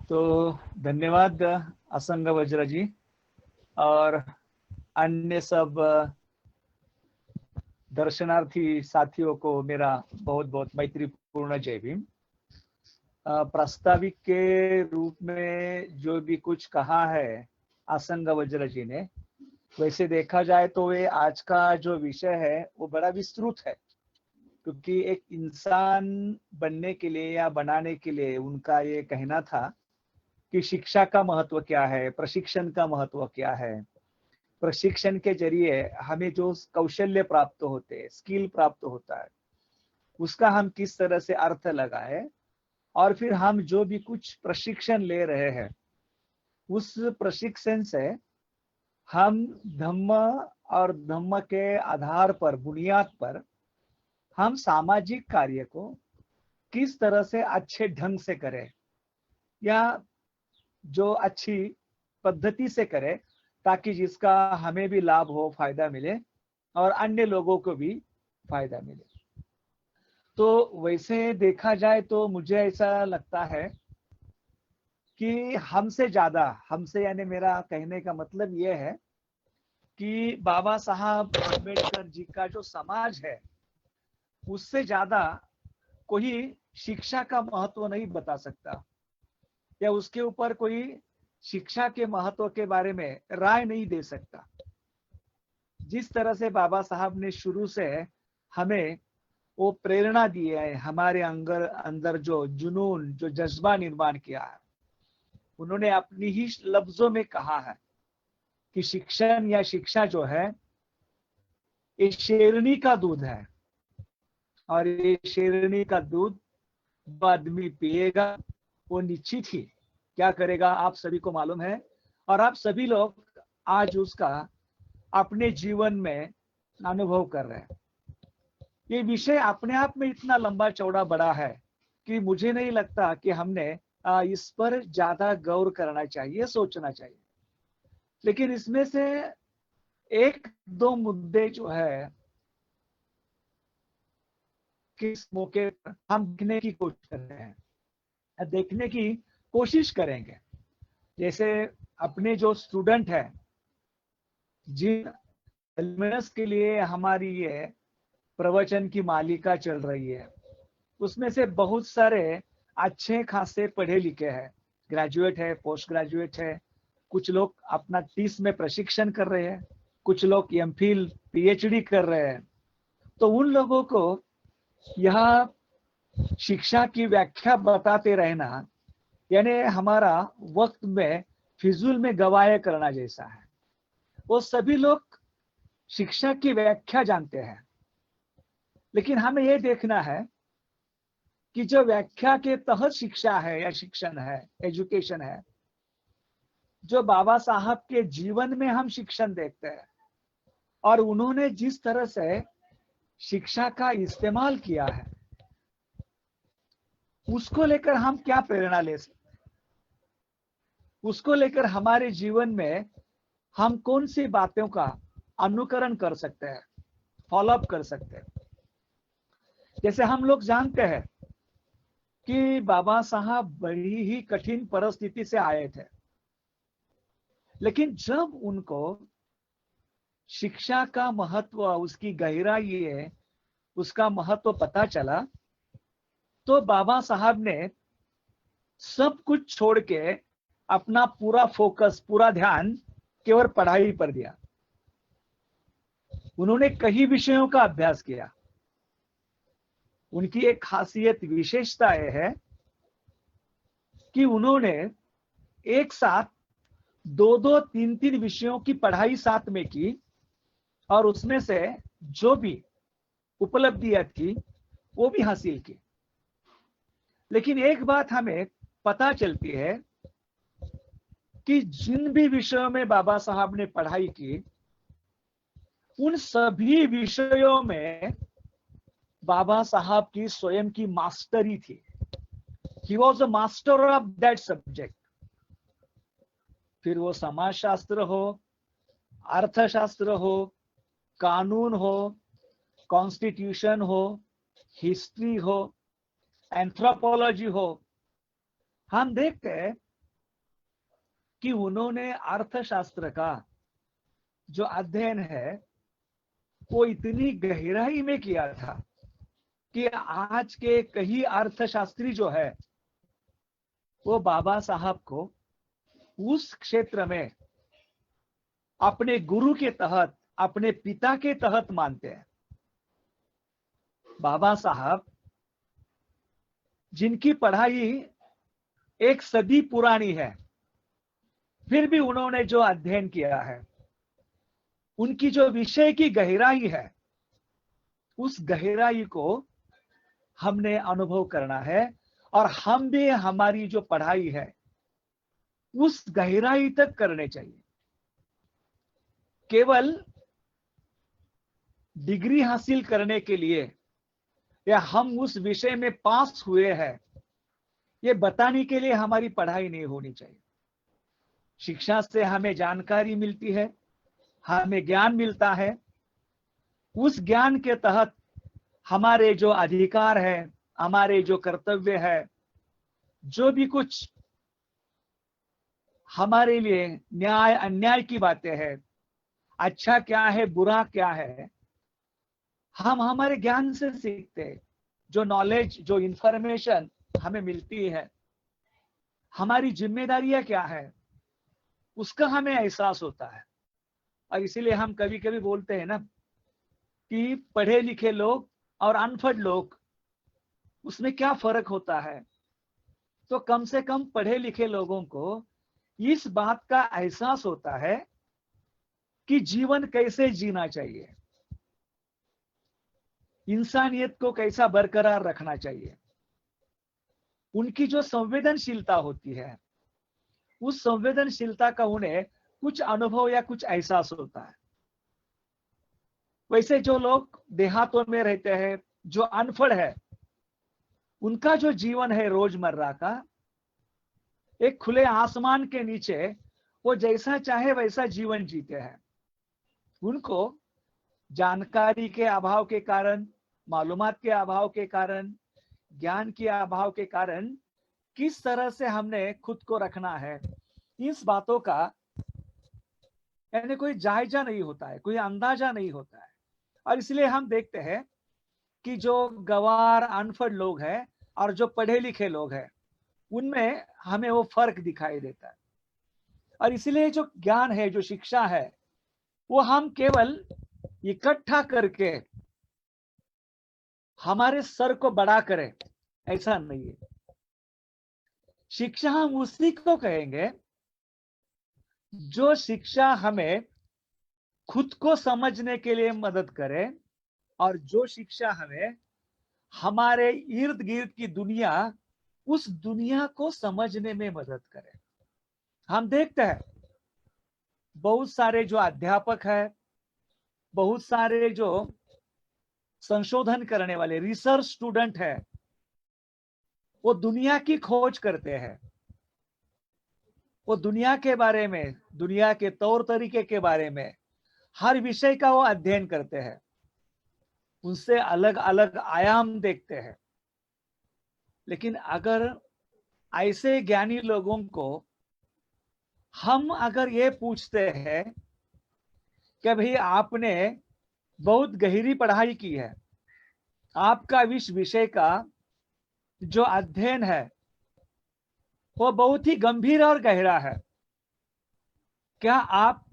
तो धन्यवाद असंग वज्र जी और अन्य सब दर्शनार्थी साथियों को मेरा बहुत बहुत मैत्रीपूर्ण जय भीम। प्रास्ताविक के रूप में जो भी कुछ कहा है असंग वज्र जी ने, वैसे देखा जाए तो ये आज का जो विषय है वो बड़ा विस्तृत है, क्योंकि एक इंसान बनने के लिए या बनाने के लिए उनका ये कहना था कि शिक्षा का महत्व क्या है, प्रशिक्षण का महत्व क्या है, प्रशिक्षण के जरिए हमें जो कौशल्य प्राप्त होते हैं, स्किल प्राप्त होता है, उसका हम किस तरह से अर्थ लगाए और फिर हम जो भी कुछ प्रशिक्षण ले रहे हैं उस प्रशिक्षण से हम धम्म और धम्म के आधार पर, बुनियाद पर हम सामाजिक कार्य को किस तरह से अच्छे ढंग से करें या जो अच्छी पद्धति से करें, ताकि जिसका हमें भी लाभ हो, फायदा मिले और अन्य लोगों को भी फायदा मिले। तो वैसे देखा जाए तो मुझे ऐसा लगता है कि हमसे ज्यादा, हमसे यानी मेरा कहने का मतलब ये है कि बाबा साहब अम्बेडकर जी का जो समाज है उससे ज्यादा कोई शिक्षा का महत्व नहीं बता सकता या उसके ऊपर कोई शिक्षा के महत्व के बारे में राय नहीं दे सकता। जिस तरह से बाबा साहब ने शुरू से हमें वो प्रेरणा दी है, हमारे अंदर जो जुनून, जो जज्बा निर्माण किया है, उन्होंने अपनी ही लफ्जों में कहा है कि शिक्षण या शिक्षा जो है ये शेरनी का दूध है और ये शेरनी का दूध जो आदमी पिएगा वो निश्चित ही क्या करेगा आप सभी को मालूम है, और आप सभी लोग आज उसका अपने जीवन में अनुभव कर रहे हैं। ये विषय अपने आप में इतना लंबा चौड़ा बड़ा है कि मुझे नहीं लगता कि हमने इस पर ज्यादा गौर करना चाहिए, सोचना चाहिए। लेकिन इसमें से एक दो मुद्दे जो है किस मौके पर हम देखने की कोशिश कर रहे हैं, देखने की कोशिश करेंगे। जैसे अपने जो स्टूडेंट है, जिन एलिमेंट्स के लिए हमारी ये प्रवचन की मालिका चल रही है, उसमें से बहुत सारे अच्छे खासे पढ़े लिखे हैं, ग्रेजुएट है, पोस्ट ग्रेजुएट है, कुछ लोग अपना 30 में प्रशिक्षण कर रहे हैं, कुछ लोग एमफिल पीएचडी कर रहे हैं। तो उन लोगों को यह शिक्षा की व्याख्या बताते रहना यानी हमारा वक्त में फिजूल में गवाया करना जैसा है। वो सभी लोग शिक्षा की व्याख्या जानते हैं, लेकिन हमें ये देखना है कि जो व्याख्या के तहत शिक्षा है या शिक्षण है, एजुकेशन है, जो बाबा साहब के जीवन में हम शिक्षण देखते हैं और उन्होंने जिस तरह से शिक्षा का इस्तेमाल किया है, उसको लेकर हम क्या प्रेरणा ले सकते हैं, उसको लेकर हमारे जीवन में हम कौन सी बातों का अनुकरण कर सकते हैं, फॉलोअप कर सकते हैं। जैसे हम लोग जानते हैं कि बाबा साहब बड़ी ही कठिन परिस्थिति से आए थे, लेकिन जब उनको शिक्षा का महत्व, उसकी गहराई है, उसका महत्व पता चला, तो बाबा साहब ने सब कुछ छोड़ के अपना पूरा फोकस, पूरा ध्यान केवल पढ़ाई पर दिया। उन्होंने कई विषयों का अभ्यास किया। उनकी एक खासियत, विशेषता यह है कि उन्होंने एक साथ दो दो तीन तीन विषयों की पढ़ाई साथ में की और उसमें से जो भी उपलब्धियां थी वो भी हासिल की। लेकिन एक बात हमें पता चलती है कि जिन भी विषयों में बाबा साहब ने पढ़ाई की, उन सभी विषयों में बाबा साहब की स्वयं की मास्टरी थी। He was a master of that subject. फिर वो समाजशास्त्र हो, अर्थशास्त्र हो, कानून हो, कॉन्स्टिट्यूशन हो, हिस्ट्री हो, एंथ्रोपोलॉजी हो, हम देखते हैं कि उन्होंने अर्थशास्त्र का जो अध्ययन है वो इतनी गहराई में किया था कि आज के कई अर्थशास्त्री जो है वो बाबा साहब को उस क्षेत्र में अपने गुरु के तहत, अपने पिता के तहत मानते हैं। बाबा साहब जिनकी पढ़ाई एक सदी पुरानी है, फिर भी उन्होंने जो अध्ययन किया है, उनकी जो विषय की गहराई है, उस गहराई को हमने अनुभव करना है और हम भी हमारी जो पढ़ाई है उस गहराई तक करने चाहिए। केवल डिग्री हासिल करने के लिए या हम उस विषय में पास हुए हैं ये बताने के लिए हमारी पढ़ाई नहीं होनी चाहिए। शिक्षा से हमें जानकारी मिलती है, हमें ज्ञान मिलता है। उस ज्ञान के तहत हमारे जो अधिकार है, हमारे जो कर्तव्य है, जो भी कुछ हमारे लिए न्याय अन्याय की बातें हैं, अच्छा क्या है बुरा क्या है, हम हमारे ज्ञान से सीखते हैं। जो नॉलेज, जो इंफॉर्मेशन हमें मिलती है, हमारी जिम्मेदारियां क्या है उसका हमें एहसास होता है। और इसीलिए हम कभी कभी बोलते हैं ना कि पढ़े लिखे लोग और अनपढ़ लोग उसमें क्या फर्क होता है। तो कम से कम पढ़े लिखे लोगों को इस बात का एहसास होता है कि जीवन कैसे जीना चाहिए, इंसानियत को कैसा बरकरार रखना चाहिए। उनकी जो संवेदनशीलता होती है, उस संवेदनशीलता का उन्हें कुछ अनुभव या कुछ एहसास होता है। वैसे जो लोग देहातों में रहते हैं, जो अनपढ़ है, उनका जो जीवन है रोजमर्रा का, एक खुले आसमान के नीचे वो जैसा चाहे वैसा जीवन जीते हैं। उनको जानकारी के अभाव के कारण, मालूमात के अभाव के कारण, ज्ञान के अभाव के कारण किस तरह से हमने खुद को रखना है, इस बातों का यानी कोई जायजा नहीं होता है, कोई अंदाजा नहीं होता है। और इसलिए हम देखते हैं कि जो गवार अनपढ़ लोग हैं और जो पढ़े लिखे लोग हैं, उनमें हमें वो फर्क दिखाई देता है। और इसलिए जो ज्ञान है, जो शिक्षा है, वो हम केवल इकट्ठा करके हमारे सर को बड़ा करें, ऐसा नहीं है। शिक्षा हम उसी को कहेंगे जो शिक्षा हमें खुद को समझने के लिए मदद करे और जो शिक्षा हमें हमारे इर्द गिर्द की दुनिया, उस दुनिया को समझने में मदद करे। हम देखते हैं बहुत सारे जो अध्यापक है, बहुत सारे जो संशोधन करने वाले रिसर्च स्टूडेंट है, वो दुनिया की खोज करते हैं। वो दुनिया के बारे में, दुनिया के तौर तरीके के बारे में, हर विषय का वो अध्ययन करते हैं, उनसे अलग अलग आयाम देखते हैं। लेकिन अगर ऐसे ज्ञानी लोगों को हम अगर ये पूछते हैं कि भाई आपने बहुत गहरी पढ़ाई की है, आपका इस विषय का जो अध्ययन है वो बहुत ही गंभीर और गहरा है, क्या आप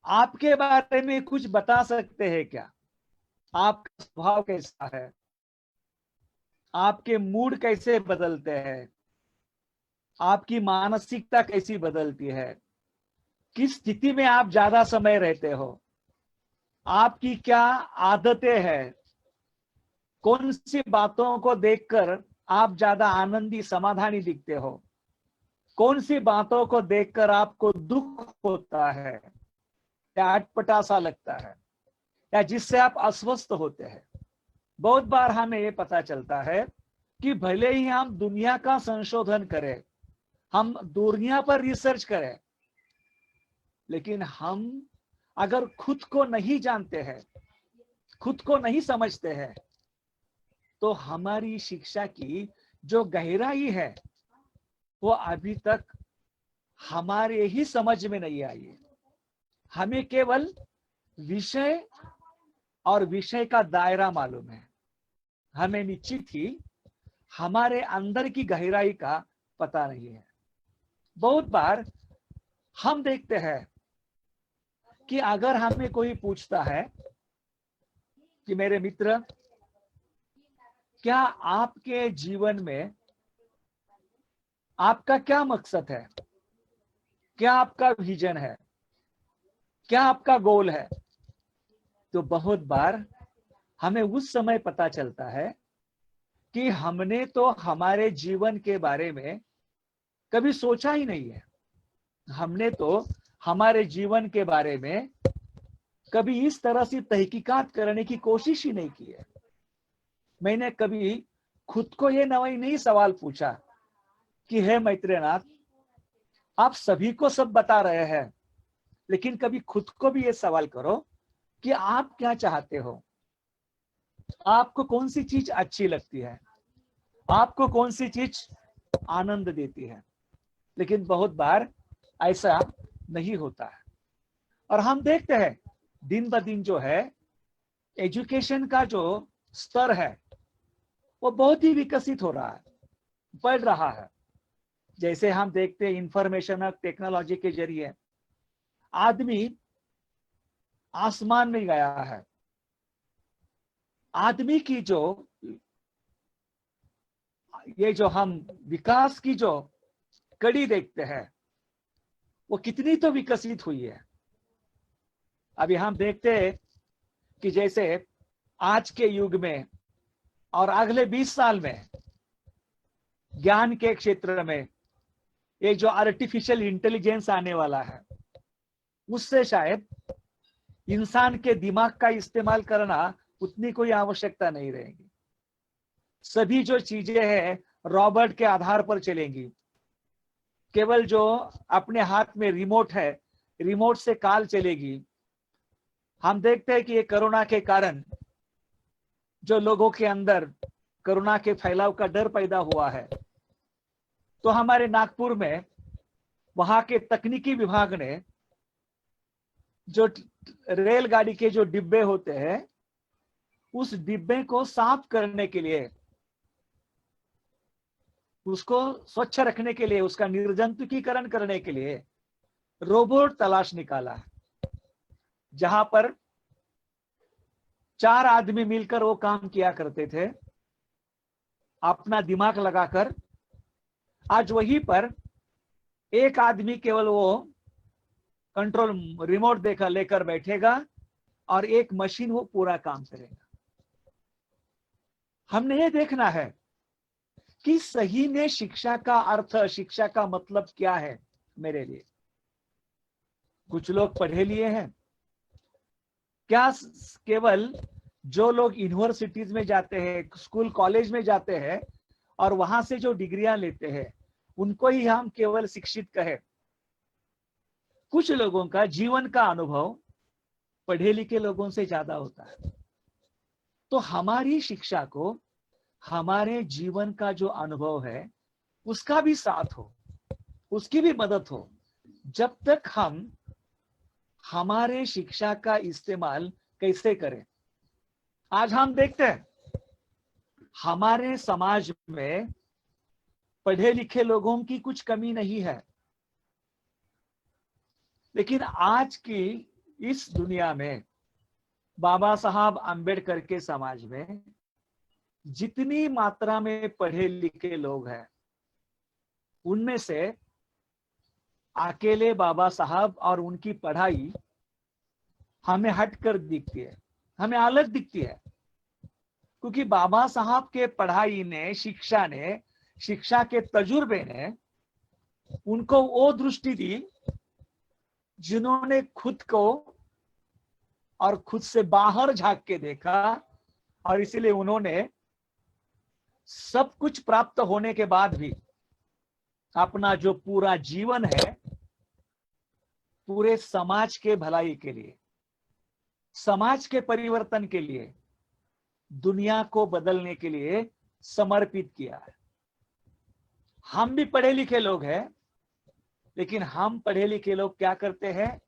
आपके बारे में कुछ बता सकते हैं क्या? आपका स्वभाव कैसा है, आपके मूड कैसे बदलते हैं, आपकी मानसिकता कैसी बदलती है, किस स्थिति में आप ज्यादा समय रहते हो, आपकी क्या आदतें हैं, कौन सी बातों को देखकर आप ज्यादा आनंदी समाधानी दिखते हो, कौन सी बातों को देखकर आपको दुख होता है या अटपटा सा लगता है या जिससे आप अस्वस्थ होते हैं। बहुत बार हमें ये पता चलता है कि भले ही हम दुनिया का संशोधन करें, हम दुनिया पर रिसर्च करें, लेकिन हम अगर खुद को नहीं जानते हैं, खुद को नहीं समझते हैं, तो हमारी शिक्षा की जो गहराई है वो अभी तक हमारे ही समझ में नहीं आई है। हमें केवल विषय और विषय का दायरा मालूम है, हमें निश्चित ही हमारे अंदर की गहराई का पता नहीं है। बहुत बार हम देखते हैं कि अगर हमें कोई पूछता है कि मेरे मित्र, क्या आपके जीवन में आपका क्या मकसद है, क्या आपका विजन है, क्या आपका गोल है, तो बहुत बार हमें उस समय पता चलता है कि हमने तो हमारे जीवन के बारे में कभी सोचा ही नहीं है। हमने तो हमारे जीवन के बारे में कभी इस तरह से तहकीकात करने की कोशिश ही नहीं की है। मैंने कभी खुद को ये नहीं सवाल पूछा कि हे मैत्रेयनाथ, आप सभी को सब बता रहे हैं, लेकिन कभी खुद को भी ये सवाल करो कि आप क्या चाहते हो, आपको कौन सी चीज अच्छी लगती है, आपको कौन सी चीज आनंद देती है। लेकिन बहुत बार ऐसा नहीं होता है। और हम देखते हैं दिन ब दिन जो है एजुकेशन का जो स्तर है वो बहुत ही विकसित हो रहा है, बढ़ रहा है। जैसे हम देखते हैं इंफॉर्मेशन और टेक्नोलॉजी के जरिए आदमी आसमान में गया है। आदमी की जो ये जो हम विकास की जो कड़ी देखते हैं वो कितनी तो विकसित हुई है। अभी हम देखते हैं कि जैसे आज के युग में और अगले 20 साल में ज्ञान के क्षेत्र में एक जो आर्टिफिशियल इंटेलिजेंस आने वाला है, उससे शायद इंसान के दिमाग का इस्तेमाल करना उतनी कोई आवश्यकता नहीं रहेगी। सभी जो चीजें हैं रॉबोट के आधार पर चलेंगी। केवल जो अपने हाथ में रिमोट है, रिमोट से कॉल चलेगी। हम देखते हैं कि ये कोरोना के कारण जो लोगों के अंदर कोरोना के फैलाव का डर पैदा हुआ है, तो हमारे नागपुर में वहां के तकनीकी विभाग ने जो रेलगाड़ी के जो डिब्बे होते हैं, उस डिब्बे को साफ करने के लिए, उसको स्वच्छ रखने के लिए, उसका निर्जंतुकीकरण करने के लिए रोबोट तलाश निकाला है, जहां पर 4 आदमी मिलकर वो काम किया करते थे अपना दिमाग लगाकर। आज वहीं पर एक आदमी केवल वो कंट्रोल रिमोट देखा लेकर बैठेगा और एक मशीन वो पूरा काम करेगा। हमने ये देखना है कि सही में शिक्षा का अर्थ, शिक्षा का मतलब क्या है मेरे लिए। कुछ लोग पढ़े लिए हैं क्या? केवल जो लोग यूनिवर्सिटीज में जाते हैं, स्कूल कॉलेज में जाते हैं और वहां से जो डिग्रियां लेते हैं उनको ही हम केवल शिक्षित कहें? कुछ लोगों का जीवन का अनुभव पढ़े लिखे लोगों से ज्यादा होता है। तो हमारी शिक्षा को हमारे जीवन का जो अनुभव है उसका भी साथ हो, उसकी भी मदद हो। जब तक हम हमारे शिक्षा का इस्तेमाल कैसे करें। आज हम देखते हैं हमारे समाज में पढ़े लिखे लोगों की कुछ कमी नहीं है, लेकिन आज की इस दुनिया में बाबा साहब अंबेडकर के समाज में जितनी मात्रा में पढ़े लिखे लोग हैं, उनमें से अकेले बाबा साहब और उनकी पढ़ाई हमें हटकर दिखती है, हमें अलग दिखती है। क्योंकि बाबा साहब के पढ़ाई ने, शिक्षा ने, शिक्षा के तजुर्बे ने उनको वो दृष्टि दी जिन्होंने खुद को और खुद से बाहर झांक के देखा, और इसलिए उन्होंने सब कुछ प्राप्त होने के बाद भी अपना जो पूरा जीवन है पूरे समाज के भलाई के लिए, समाज के परिवर्तन के लिए, दुनिया को बदलने के लिए समर्पित किया है। हम भी पढ़े लिखे लोग हैं, लेकिन हम पढ़े लिखे लोग क्या करते हैं,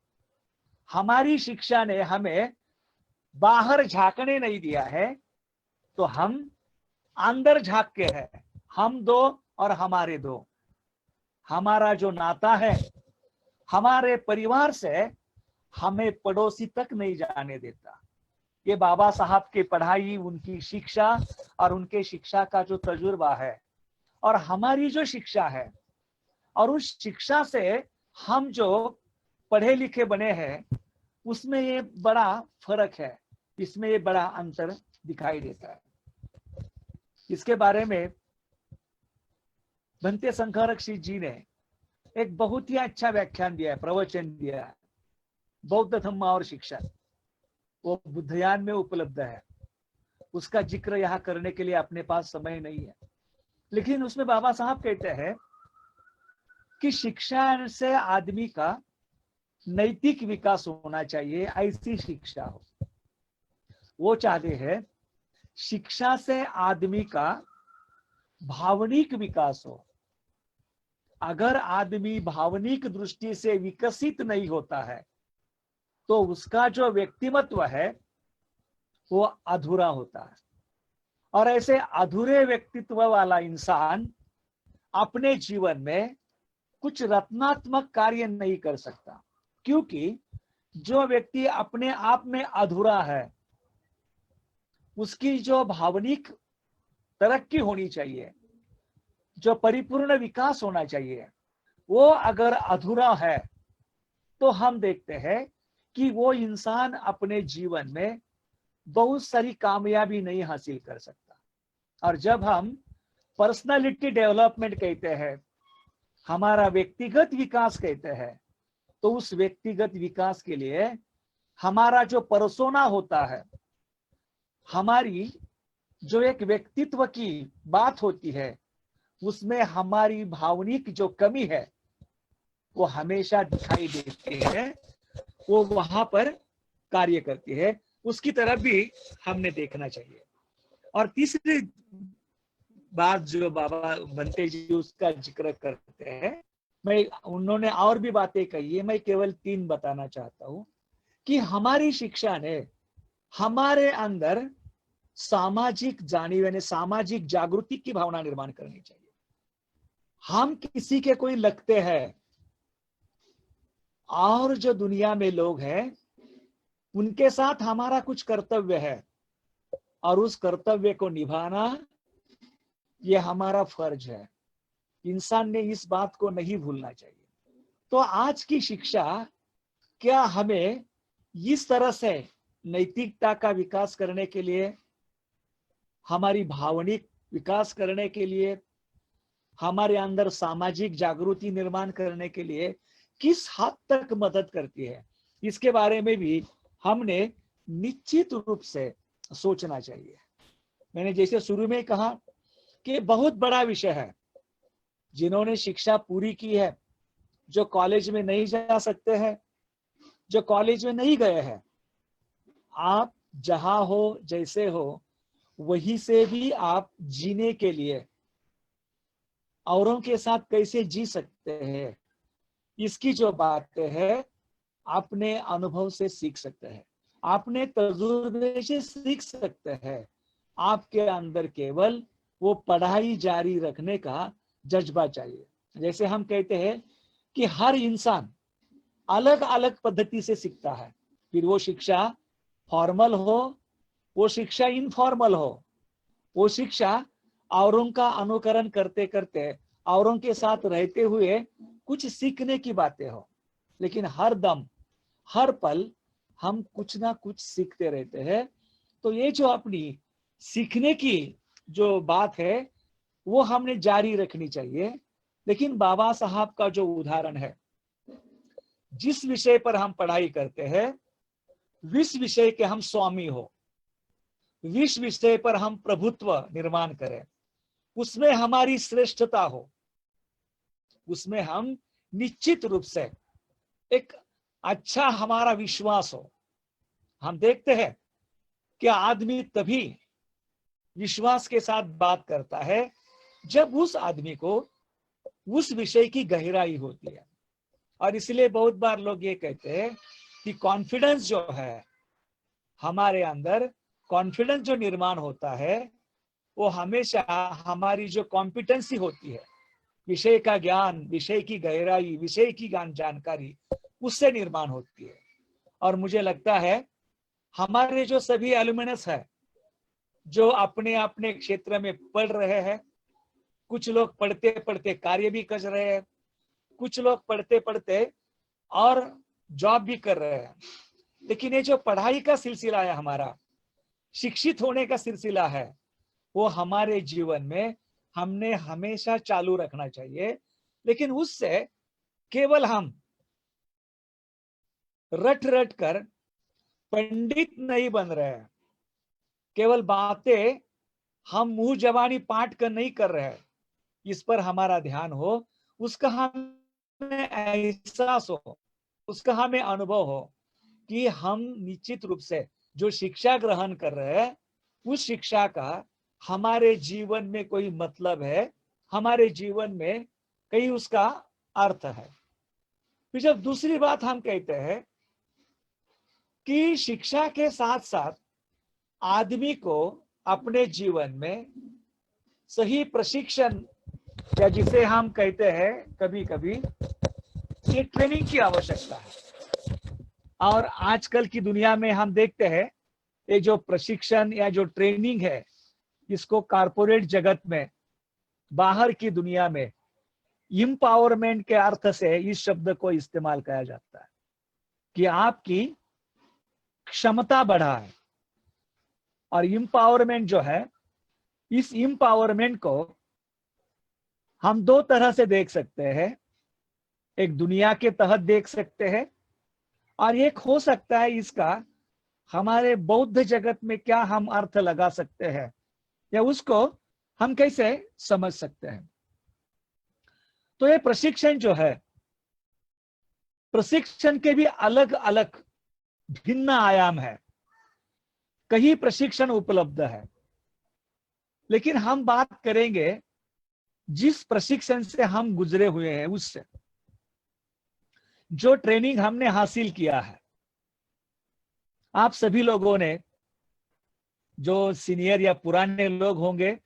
हमारी शिक्षा ने हमें बाहर झांकने नहीं दिया है, तो हम अंदर झांक के हैं। हम दो और हमारे दो, हमारा जो नाता है हमारे परिवार से हमें पड़ोसी तक नहीं जाने देता। ये बाबा साहब की पढ़ाई, उनकी शिक्षा और उनके शिक्षा का जो तजुर्बा है और हमारी जो शिक्षा है, और उस शिक्षा से हम जो पढ़े लिखे बने हैं, उसमें ये बड़ा फर्क है, इसमें ये बड़ा अंतर दिखाई देता है। इसके बारे में भंते शंकरक्षी जी ने एक बहुत ही अच्छा व्याख्यान दिया है, प्रवचन दिया है, बौद्ध धम्म और शिक्षा। वो बुद्धयान में उपलब्ध है, उसका जिक्र यहाँ करने के लिए अपने पास समय नहीं है, लेकिन उसमें बाबा साहब कहते हैं कि शिक्षा से आदमी का नैतिक विकास होना चाहिए, ऐसी शिक्षा हो। वो चाहते हैं शिक्षा से आदमी का भावनिक विकास हो। अगर आदमी भावनिक दृष्टि से विकसित नहीं होता है, तो उसका जो व्यक्तिमत्व है वो अधूरा होता है। और ऐसे अधूरे व्यक्तित्व वाला इंसान अपने जीवन में कुछ रत्नात्मक कार्य नहीं कर सकता, क्योंकि जो व्यक्ति अपने आप में अधूरा है, उसकी जो भावनिक तरक्की होनी चाहिए, जो परिपूर्ण विकास होना चाहिए, वो अगर अधूरा है, तो हम देखते हैं कि वो इंसान अपने जीवन में बहुत सारी कामयाबी नहीं हासिल कर सकता। और जब हम पर्सनालिटी डेवलपमेंट कहते हैं, हमारा व्यक्तिगत विकास कहते हैं, तो उस व्यक्तिगत विकास के लिए हमारा जो पर्सोना होता है, हमारी जो एक व्यक्तित्व की बात होती है, उसमें हमारी भावनिक जो कमी है वो हमेशा दिखाई देती है, वो वहां पर कार्य करती है। उसकी तरफ भी हमने देखना चाहिए। और तीसरी बात जो बाबा भंते जी उसका जिक्र करते हैं, उन्होंने और भी बातें कही है, मैं केवल 3 बताना चाहता हूं कि हमारी शिक्षा ने हमारे अंदर सामाजिक जानीव यानी सामाजिक जागृति की भावना निर्माण करनी चाहिए। हम किसी के कोई लगते हैं, और जो दुनिया में लोग हैं उनके साथ हमारा कुछ कर्तव्य है, और उस कर्तव्य को निभाना ये हमारा फर्ज है। इंसान ने इस बात को नहीं भूलना चाहिए। तो आज की शिक्षा क्या हमें इस तरह से नैतिकता का विकास करने के लिए, हमारी भावनिक विकास करने के लिए, हमारे अंदर सामाजिक जागृति निर्माण करने के लिए किस हद तक मदद करती है, इसके बारे में भी हमने निश्चित रूप से सोचना चाहिए। मैंने जैसे शुरू में कहा कि बहुत बड़ा विषय है। जिन्होंने शिक्षा पूरी की है, जो कॉलेज में नहीं जा सकते हैं, जो कॉलेज में नहीं गए हैं, आप जहां हो, जैसे हो, वहीं से भी आप जीने के लिए, औरों के साथ कैसे जी सकते हैं, इसकी जो बातें है अपने अनुभव से सीख सकते हैं, अपने तजुर्बे से सीख सकते हैं। आपके अंदर केवल वो पढ़ाई जारी रखने का जज्बा चाहिए। जैसे हम कहते हैं कि हर इंसान अलग अलग पद्धति से सीखता है, फिर वो शिक्षा फॉर्मल हो, वो शिक्षा इनफॉर्मल हो, वो शिक्षा औरों का अनुकरण करते करते, औरों के साथ रहते हुए कुछ सीखने की बातें हो, लेकिन हर दम हर पल हम कुछ ना कुछ सीखते रहते हैं। तो ये जो अपनी सीखने की जो बात है वो हमने जारी रखनी चाहिए। लेकिन बाबा साहब का जो उदाहरण है, जिस विषय पर हम पढ़ाई करते हैं, विश्व विषय के हम स्वामी हो, विश्व विषय पर हम प्रभुत्व निर्माण करें, उसमें हमारी श्रेष्ठता हो, उसमें हम निश्चित रूप से एक अच्छा हमारा विश्वास हो। हम देखते हैं कि आदमी तभी विश्वास के साथ बात करता है जब उस आदमी को उस विषय की गहराई होती है। और इसलिए बहुत बार लोग ये कहते हैं कि कॉन्फिडेंस जो है हमारे अंदर, कॉन्फिडेंस जो निर्माण होता है वो हमेशा हमारी जो कॉम्पिटेंसी होती है, विषय का ज्ञान, विषय की गहराई, विषय की जानकारी, उससे निर्माण होती है। और मुझे लगता है हमारे जो सभी एलुमिनस है जो अपने अपने क्षेत्र में पढ़ रहे हैं, कुछ लोग पढ़ते पढ़ते कार्य भी कर रहे हैं, कुछ लोग पढ़ते पढ़ते और जॉब भी कर रहे हैं, लेकिन ये जो पढ़ाई का सिलसिला है, हमारा शिक्षित होने का सिलसिला है, वो हमारे जीवन में हमने हमेशा चालू रखना चाहिए। लेकिन उससे केवल हम रट रट कर पंडित नहीं बन रहे हैं, केवल बातें हम मुंह जबानी पाठ कर नहीं कर रहे हैं, इस पर हमारा ध्यान हो, उसका हमें एहसास हो, उसका हमें अनुभव हो कि हम निश्चित रूप से जो शिक्षा ग्रहण कर रहे हैं उस शिक्षा का हमारे जीवन में कोई मतलब है, हमारे जीवन में कहीं उसका अर्थ है। फिर जब दूसरी बात हम कहते हैं कि शिक्षा के साथ साथ आदमी को अपने जीवन में सही प्रशिक्षण, या जिसे हम कहते हैं कभी कभी ये ट्रेनिंग की आवश्यकता है। और आजकल की दुनिया में हम देखते हैं ये जो प्रशिक्षण या जो ट्रेनिंग है, इसको कारपोरेट जगत में, बाहर की दुनिया में एम्पावरमेंट के अर्थ से इस शब्द को इस्तेमाल किया जाता है कि आपकी क्षमता बढ़ाए। और एम्पावरमेंट जो है, इस एम्पावरमेंट को हम दो तरह से देख सकते हैं। एक दुनिया के तहत देख सकते हैं, और एक हो सकता है इसका हमारे बौद्ध जगत में क्या हम अर्थ लगा सकते हैं, या उसको हम कैसे समझ सकते हैं। तो ये प्रशिक्षण जो है, प्रशिक्षण के भी अलग अलग भिन्न आयाम है, कई प्रशिक्षण उपलब्ध है, लेकिन हम बात करेंगे जिस प्रशिक्षण से हम गुजरे हुए हैं, उससे जो ट्रेनिंग हमने हासिल किया है। आप सभी लोगों ने, जो सीनियर या पुराने लोग होंगे,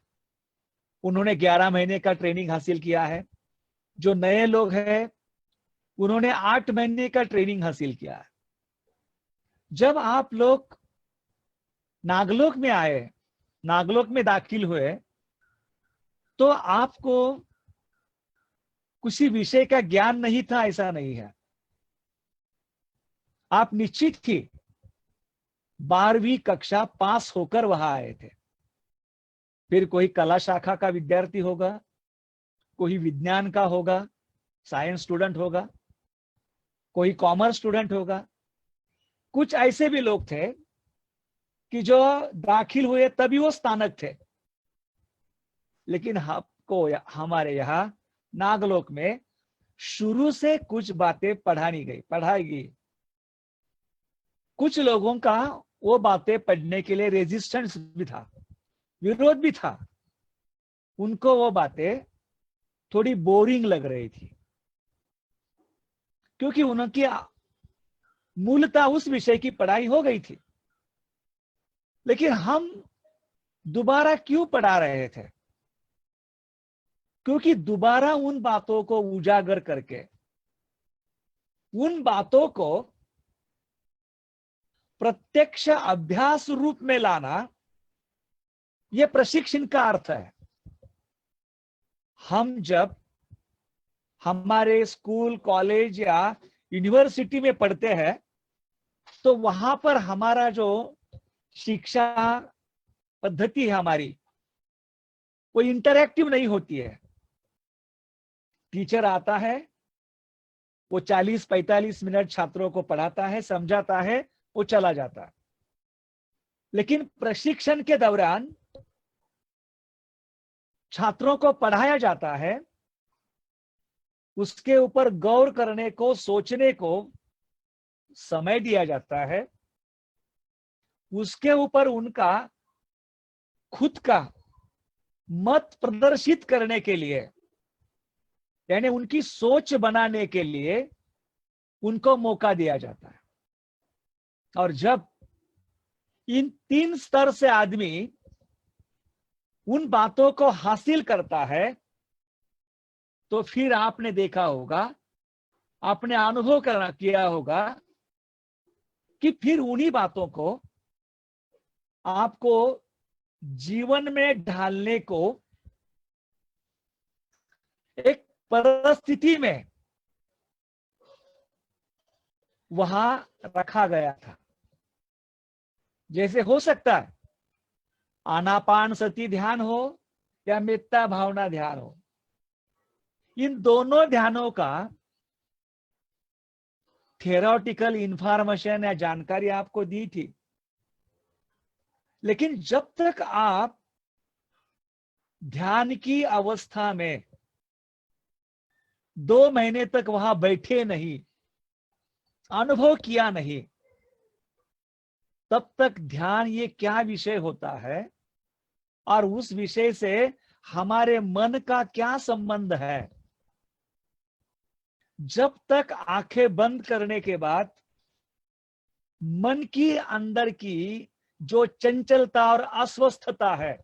उन्होंने 11 महीने का ट्रेनिंग हासिल किया है। जो नए लोग हैं उन्होंने 8 महीने का ट्रेनिंग हासिल किया है। जब आप लोग नागलोक में आए, नागलोक में दाखिल हुए, तो आपको किसी विषय का ज्ञान नहीं था, ऐसा नहीं है। आप निश्चित ही 12वीं कक्षा पास होकर वहां आए थे। फिर कोई कला शाखा का विद्यार्थी होगा, कोई विज्ञान का होगा, साइंस स्टूडेंट होगा, कोई कॉमर्स स्टूडेंट होगा। कुछ ऐसे भी लोग थे कि जो दाखिल हुए तभी वो स्नातक थे, लेकिन आपको हमारे यहाँ नागलोक में शुरू से कुछ बातें पढ़ाई गई। कुछ लोगों का वो बातें पढ़ने के लिए रेजिस्टेंस भी था, विरोध भी था। उनको वो बातें थोड़ी बोरिंग लग रही थी, क्योंकि उनकी मूलतः उस विषय की पढ़ाई हो गई थी। लेकिन हम दोबारा क्यों पढ़ा रहे थे? क्योंकि दोबारा उन बातों को उजागर करके, उन बातों को प्रत्यक्ष अभ्यास रूप में लाना, यह प्रशिक्षण का अर्थ है। हम जब हमारे स्कूल, कॉलेज या यूनिवर्सिटी में पढ़ते हैं, तो वहां पर हमारा जो शिक्षा पद्धति है हमारी, वो इंटरैक्टिव नहीं होती है। टीचर आता है, वो 40-45 मिनट छात्रों को पढ़ाता है, समझाता है, वो चला जाता है। लेकिन प्रशिक्षण के दौरान छात्रों को पढ़ाया जाता है, उसके ऊपर गौर करने को, सोचने को समय दिया जाता है, उसके ऊपर उनका खुद का मत प्रदर्शित करने के लिए यानी उनकी सोच बनाने के लिए उनको मौका दिया जाता है। और जब इन 3 स्तर से आदमी उन बातों को हासिल करता है तो फिर आपने देखा होगा, आपने अनुभव किया होगा कि फिर उन्हीं बातों को आपको जीवन में ढालने को एक परिस्थिति में वहां रखा गया था। जैसे हो सकता है आनापान सती ध्यान हो या मेत्ता भावना ध्यान हो, इन दोनों ध्यानों का थियोरेटिकल इंफॉर्मेशन या जानकारी आपको दी थी, लेकिन जब तक आप ध्यान की अवस्था में 2 महीने तक वहां बैठे नहीं, अनुभव किया नहीं, तब तक ध्यान ये क्या विषय होता है और उस विषय से हमारे मन का क्या संबंध है, जब तक आंखें बंद करने के बाद मन की अंदर की जो चंचलता और अस्वस्थता है,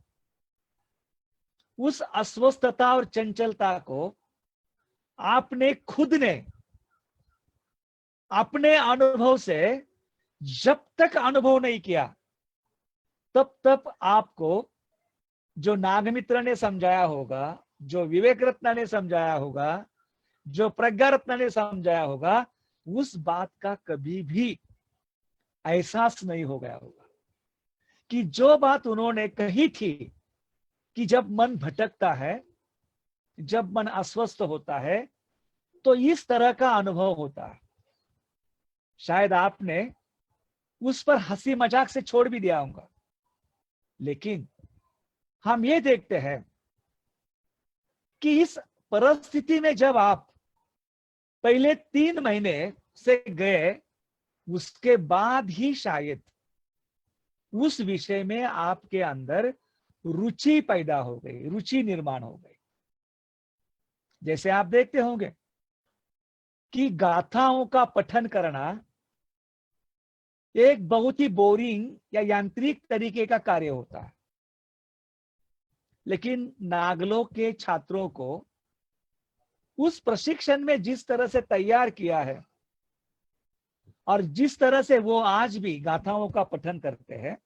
उस अस्वस्थता और चंचलता को आपने खुद ने अपने अनुभव से जब तक अनुभव नहीं किया, तब तक आपको जो नागमित्र ने समझाया होगा, जो विवेक रत्न ने समझाया होगा, जो प्रज्ञा रत्न ने समझाया होगा, उस बात का कभी भी एहसास नहीं हो गया होगा कि जो बात उन्होंने कही थी कि जब मन भटकता है, जब मन अस्वस्थ होता है तो इस तरह का अनुभव होता है। शायद आपने उस पर हंसी मजाक से छोड़ भी दिया होगा, लेकिन हम ये देखते हैं कि इस परिस्थिति में जब आप पहले 3 महीने से गए, उसके बाद ही शायद उस विषय में आपके अंदर रुचि पैदा हो गई, रुचि निर्माण हो गई। जैसे आप देखते होंगे कि गाथाओं का पठन करना एक बहुत ही बोरिंग या यांत्रिक तरीके का कार्य होता है, लेकिन नागलोक के छात्रों को उस प्रशिक्षण में जिस तरह से तैयार किया है और जिस तरह से वो आज भी गाथाओं का पठन करते हैं,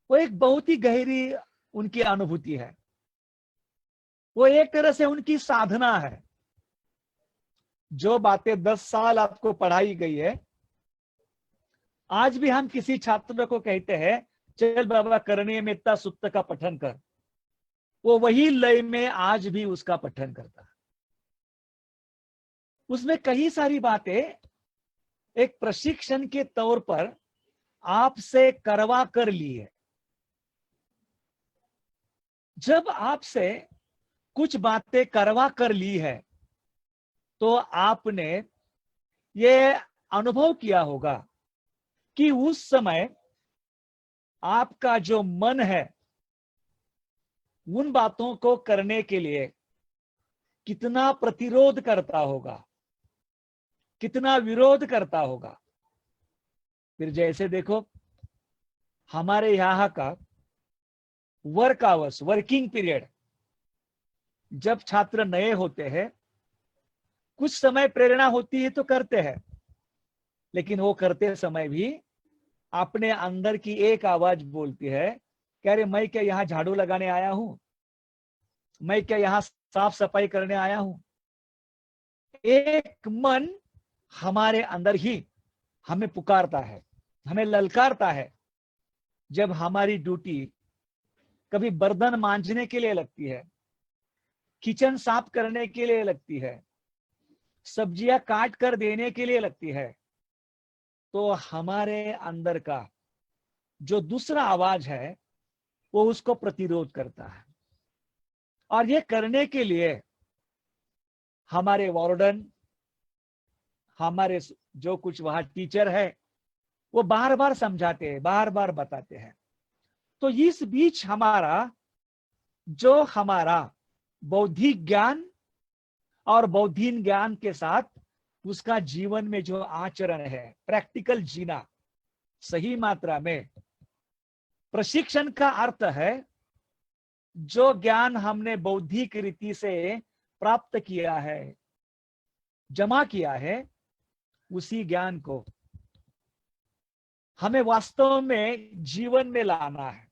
वो एक बहुत ही गहरी उनकी अनुभूति है। वो एक तरह से उनकी साधना है। जो बातें 10 साल आपको पढ़ाई गई है, आज भी हम किसी छात्र को कहते हैं चल बाबा करने मेत्ता सुत्त का पठन कर, वो वही लय में आज भी उसका पठन करता है। उसमें कई सारी बातें एक प्रशिक्षण के तौर पर आपसे करवा कर ली है। जब आपसे कुछ बातें करवा कर ली है तो आपने ये अनुभव किया होगा कि उस समय आपका जो मन है उन बातों को करने के लिए कितना प्रतिरोध करता होगा, कितना विरोध करता होगा। फिर जैसे देखो, हमारे यहाँ का वर्क आवर्स, वर्किंग पीरियड, जब छात्र नए होते हैं कुछ समय प्रेरणा होती है तो करते हैं, लेकिन वो करते समय भी अपने अंदर की एक आवाज बोलती है कि अरे मैं क्या यहाँ झाड़ू लगाने आया हूं, मैं क्या यहाँ साफ सफाई करने आया हूं। एक मन हमारे अंदर ही हमें पुकारता है, हमें ललकारता है। जब हमारी ड्यूटी कभी बर्तन मांजने के लिए लगती है, किचन साफ करने के लिए लगती है, सब्जियां काट कर देने के लिए लगती है, तो हमारे अंदर का जो दूसरा आवाज है वो उसको प्रतिरोध करता है। और ये करने के लिए हमारे वार्डन, हमारे जो कुछ वहां टीचर है, वो बार बार समझाते हैं, बार बार बताते हैं। तो इस बीच हमारा बौद्धिक ज्ञान और बौद्धिक ज्ञान के साथ उसका जीवन में जो आचरण है, प्रैक्टिकल जीना सही मात्रा में। प्रशिक्षण का अर्थ है जो ज्ञान हमने बौद्धिक रीति से प्राप्त किया है, जमा किया है, उसी ज्ञान को हमें वास्तव में जीवन में लाना है,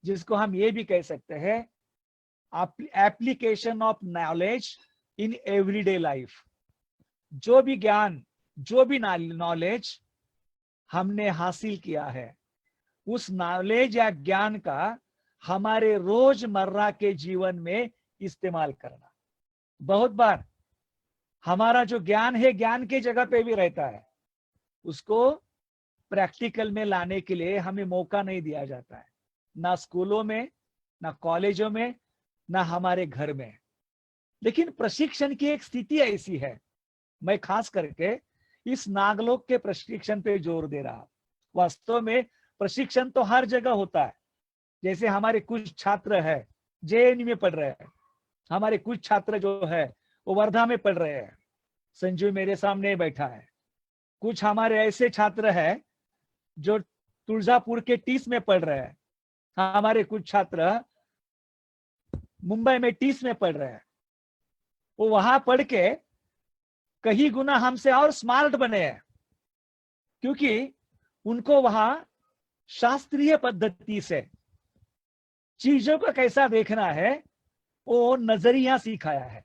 जिसको हम ये भी कह सकते हैं application of knowledge in everyday life. जो भी ज्ञान, जो भी नॉलेज हमने हासिल किया है, उस नॉलेज या ज्ञान का हमारे रोजमर्रा के जीवन में इस्तेमाल करना। बहुत बार हमारा जो ज्ञान है, ज्ञान के जगह पे भी रहता है, उसको प्रैक्टिकल में लाने के लिए हमें मौका नहीं दिया जाता है, ना स्कूलों में, ना कॉलेजों में, ना हमारे घर में। लेकिन प्रशिक्षण की एक स्थिति ऐसी है, मैं खास करके इस नागलोक के प्रशिक्षण पे जोर दे रहा। वास्तव में प्रशिक्षण तो हर जगह होता है। जैसे हमारे कुछ छात्र है जेएनयू में पढ़ रहे हैं, हमारे कुछ छात्र जो है वो वर्धा में पढ़ रहे हैं, संजू मेरे सामने बैठा है। कुछ हमारे ऐसे छात्र हैं जो तुलजापुर के टीस में पढ़ रहे हैं, हमारे कुछ छात्र मुंबई में टीस में पढ़ रहे हैं। वो वहां पढ़ के कहीं गुना हमसे और स्मार्ट बने हैं, क्योंकि उनको वहां शास्त्रीय पद्धति से चीजों को कैसा देखना है वो नजरिया सिखाया है।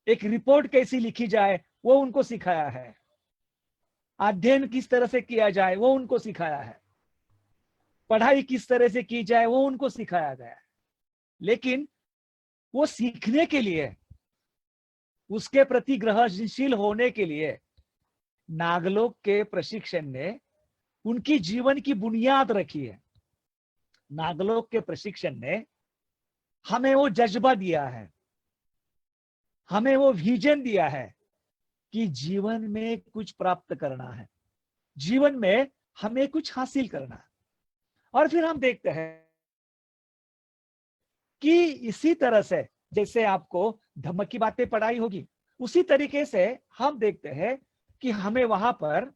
एक रिपोर्ट कैसी लिखी जाए वो उनको सिखाया है, अध्ययन किस तरह से किया जाए वो उनको सिखाया है, पढ़ाई किस तरह से की जाए वो उनको सिखाया गया है। लेकिन वो सीखने के लिए, उसके प्रति ग्रहणशील होने के लिए नागलोक के प्रशिक्षण ने उनकी जीवन की बुनियाद रखी है। नागलोक के प्रशिक्षण ने हमें वो जज्बा दिया है, हमें वो विजन दिया है कि जीवन में कुछ प्राप्त करना है, जीवन में हमें कुछ हासिल करना है। और फिर हम देखते हैं कि इसी तरह से जैसे आपको धम्म की बातें पढ़ाई होगी, उसी तरीके से हम देखते हैं कि हमें वहां पर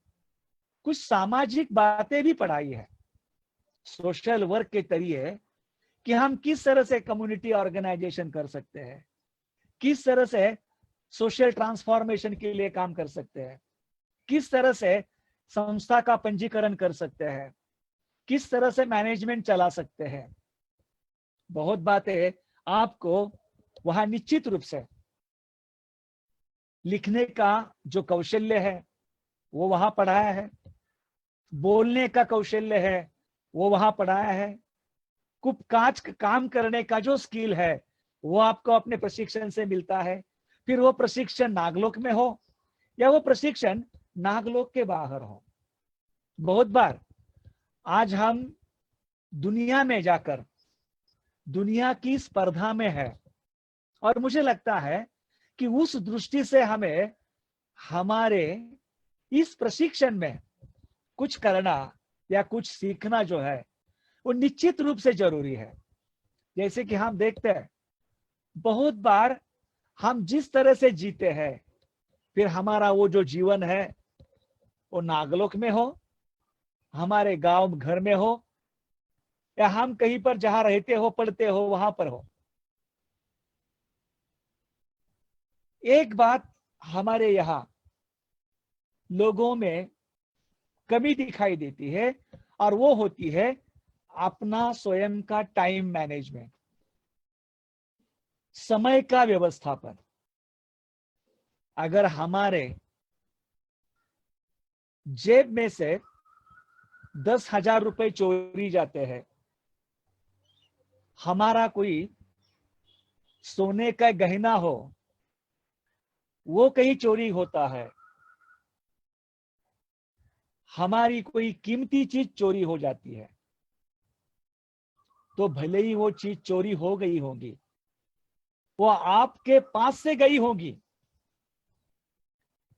कुछ सामाजिक बातें भी पढ़ाई है, सोशल वर्क के तरीके कि हम किस तरह से कम्युनिटी ऑर्गेनाइजेशन कर सकते हैं, किस तरह से सोशल ट्रांसफॉर्मेशन के लिए काम कर सकते हैं, किस तरह से संस्था का पंजीकरण कर सकते हैं, किस तरह से मैनेजमेंट चला सकते हैं। बहुत बातें आपको वहां निश्चित रूप से लिखने का जो कौशल्य है वो वहां पढ़ाया है, बोलने का कौशल्य है वो वहां पढ़ाया है, कुपकाज काम करने का जो स्किल है वो आपको अपने प्रशिक्षण से मिलता है। फिर वो प्रशिक्षण नागलोक में हो या वो प्रशिक्षण नागलोक के बाहर हो। बहुत बार आज हम दुनिया में जाकर दुनिया की स्पर्धा में है, और मुझे लगता है कि उस दृष्टि से हमें हमारे इस प्रशिक्षण में कुछ करना या कुछ सीखना जो है वो निश्चित रूप से जरूरी है। जैसे कि हम देखते हैं बहुत बार हम जिस तरह से जीते हैं, फिर हमारा वो जो जीवन है वो नागलोक में हो, हमारे गांव घर में हो, या हम कहीं पर जहां रहते हो पढ़ते हो वहां पर हो। एक बात हमारे यहाँ लोगों में कमी दिखाई देती है और वो होती है अपना स्वयं का टाइम मैनेजमेंट, समय का व्यवस्थापन। अगर हमारे जेब में से 10,000 रुपए चोरी जाते हैं, हमारा कोई सोने का गहना हो वो कहीं चोरी होता है, हमारी कोई कीमती चीज चोरी हो जाती है, तो भले ही वो चीज चोरी हो गई होगी, वो आपके पास से गई होगी,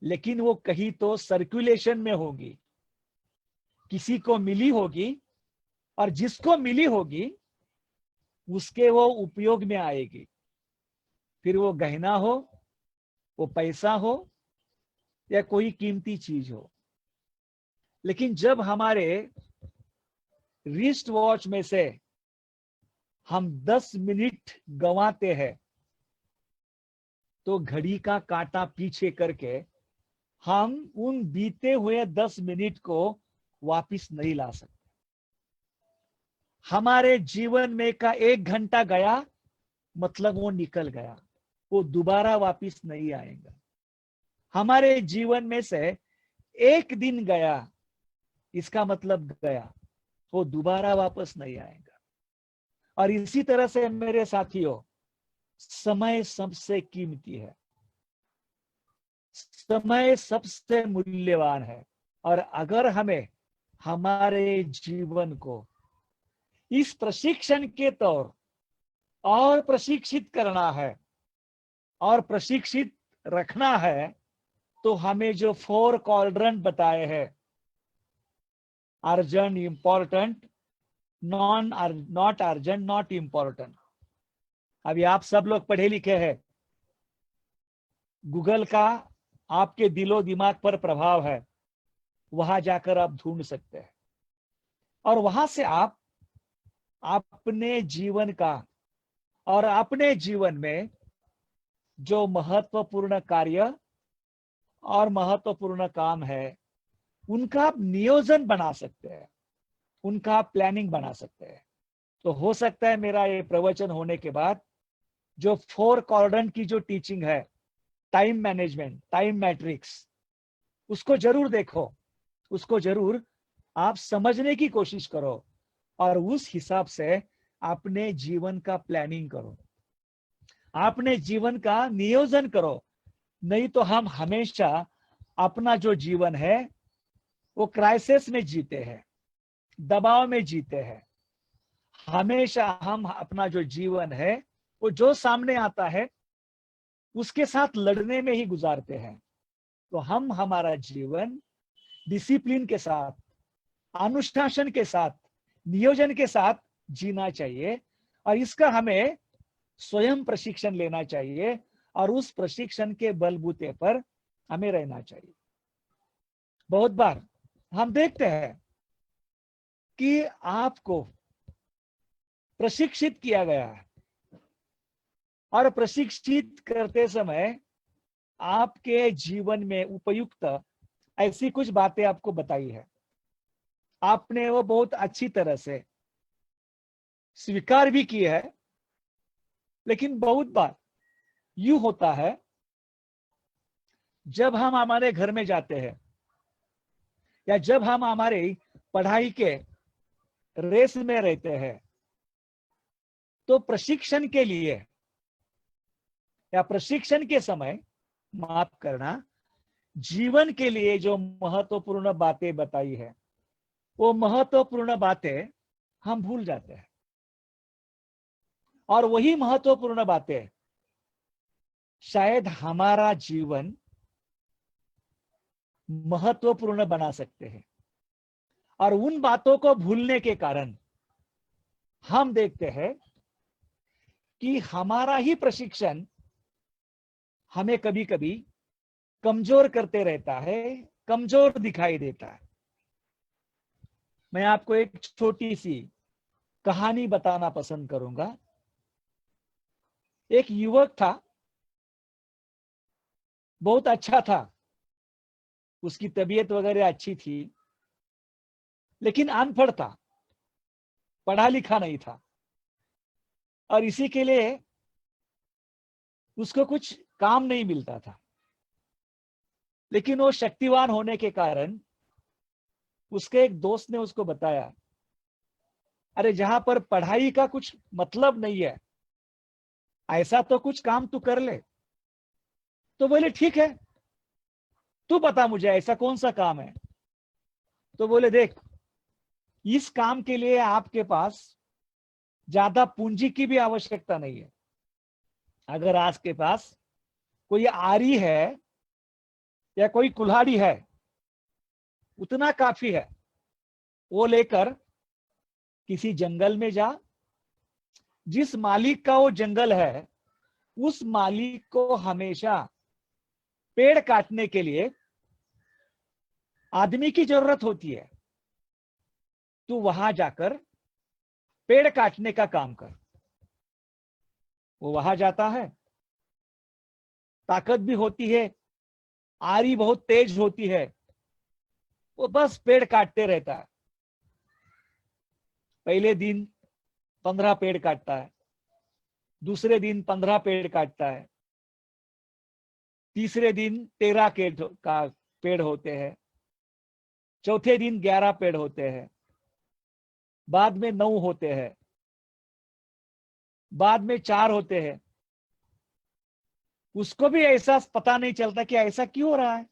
लेकिन वो कहीं तो सर्कुलेशन में होगी, किसी को मिली होगी, और जिसको मिली होगी उसके वो उपयोग में आएगी। फिर वो गहना हो, वो पैसा हो या कोई कीमती चीज हो। लेकिन जब हमारे रिस्ट वॉच में से हम 10 मिनट गंवाते हैं तो घड़ी का कांटा पीछे करके हम उन बीते हुए 10 मिनट को वापस नहीं ला सकते। हमारे जीवन में का 1 घंटा गया मतलब वो निकल गया, वो दोबारा वापस नहीं आएगा। हमारे जीवन में से 1 दिन गया, इसका मतलब गया, वो दोबारा वापस नहीं आएगा। और इसी तरह से मेरे साथियों, समय सबसे कीमती है, समय सबसे मूल्यवान है। और अगर हमें हमारे जीवन को इस प्रशिक्षण के तौर और प्रशिक्षित करना है और प्रशिक्षित रखना है, तो हमें जो 4 क्वाड्रेंट बताए हैं, urgent, important, not urgent, not important. अभी आप सब लोग पढ़े लिखे हैं, गूगल का आपके दिलो दिमाग पर प्रभाव है, वहां जाकर आप ढूंढ सकते हैं और वहां से आप अपने जीवन का और अपने जीवन में जो महत्वपूर्ण कार्य और महत्वपूर्ण काम है उनका आप नियोजन बना सकते हैं, उनका आप प्लानिंग बना सकते हैं। तो हो सकता है मेरा ये प्रवचन होने के बाद जो 4 क्वाड्रेंट की जो टीचिंग है, टाइम मैनेजमेंट, टाइम मैट्रिक्स, उसको जरूर देखो, उसको जरूर आप समझने की कोशिश करो और उस हिसाब से अपने जीवन का प्लानिंग करो, अपने जीवन का नियोजन करो। नहीं तो हम हमेशा अपना जो जीवन है वो क्राइसिस में जीते हैं, दबाव में जीते हैं। हमेशा हम अपना जो जीवन है वो जो सामने आता है उसके साथ लड़ने में ही गुजारते हैं। तो हम हमारा जीवन डिसिप्लिन के साथ, अनुशासन के साथ, नियोजन के साथ जीना चाहिए और इसका हमें स्वयं प्रशिक्षण लेना चाहिए और उस प्रशिक्षण के बलबूते पर हमें रहना चाहिए। बहुत बार हम देखते हैं कि आपको प्रशिक्षित किया गया है और प्रशिक्षित करते समय आपके जीवन में उपयुक्त ऐसी कुछ बातें आपको बताई है, आपने वो बहुत अच्छी तरह से स्वीकार भी की है। लेकिन बहुत बार यूं होता है, जब हम हमारे घर में जाते हैं या जब हम हमारे पढ़ाई के रेस में रहते हैं, तो प्रशिक्षण के लिए या प्रशिक्षण के समय, माफ करना, जीवन के लिए जो महत्वपूर्ण बातें बताई है वो महत्वपूर्ण बातें हम भूल जाते हैं और वही महत्वपूर्ण बातें शायद हमारा जीवन महत्वपूर्ण बना सकते हैं। और उन बातों को भूलने के कारण हम देखते हैं कि हमारा ही प्रशिक्षण हमें कभी कभी कमजोर करते रहता है, कमजोर दिखाई देता है। मैं आपको एक छोटी सी कहानी बताना पसंद करूंगा। एक युवक था, बहुत अच्छा था, उसकी तबीयत वगैरह अच्छी थी, लेकिन अनपढ़ था, पढ़ा लिखा नहीं था और इसी के लिए उसको कुछ काम नहीं मिलता था। लेकिन वो शक्तिवान होने के कारण उसके एक दोस्त ने उसको बताया, अरे जहां पर पढ़ाई का कुछ मतलब नहीं है, ऐसा तो कुछ काम तू कर ले। तो बोले ठीक है, तू बता मुझे ऐसा कौन सा काम है। तो बोले देख, इस काम के लिए आपके पास ज्यादा पूंजी की भी आवश्यकता नहीं है। अगर आपके पास कोई आरी है या कोई कुल्हाड़ी है, उतना काफी है। वो लेकर किसी जंगल में जा, जिस मालिक का वो जंगल है उस मालिक को हमेशा पेड़ काटने के लिए आदमी की जरूरत होती है। तू वहां जाकर पेड़ काटने का काम कर। वो वहां जाता है, ताकत भी होती है, आरी बहुत तेज होती है, वो बस पेड़ काटते रहता है। पहले दिन 15 पेड़ काटता है, दूसरे दिन 15 पेड़ काटता है, तीसरे दिन 13 का पेड़ होते हैं, चौथे दिन 11 पेड़ होते हैं, बाद में 9 होते हैं, बाद में 4 होते हैं। उसको भी ऐसा पता नहीं चलता कि ऐसा क्यों हो रहा है।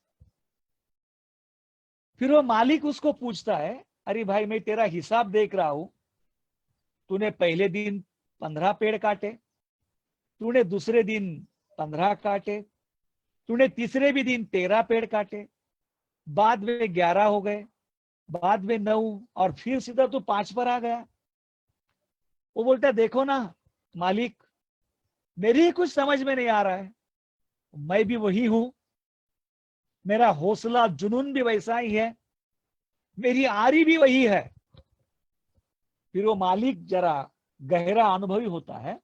फिर वो मालिक उसको पूछता है, अरे भाई मैं तेरा हिसाब देख रहा हूं, तूने पहले दिन 15 पेड़ काटे, तूने दूसरे दिन 15 काटे, तूने तीसरे भी दिन 13 पेड़ काटे, बाद में 11 हो गए, बाद में 9, और फिर सीधा तू 5 पर आ गया। वो बोलता देखो ना मालिक, मेरी कुछ समझ में नहीं आ रहा है, मैं भी वही हूं, मेरा हौसला जुनून भी वैसा ही है, मेरी आरी भी वही है। फिर वो मालिक जरा गहरा अनुभवी होता है,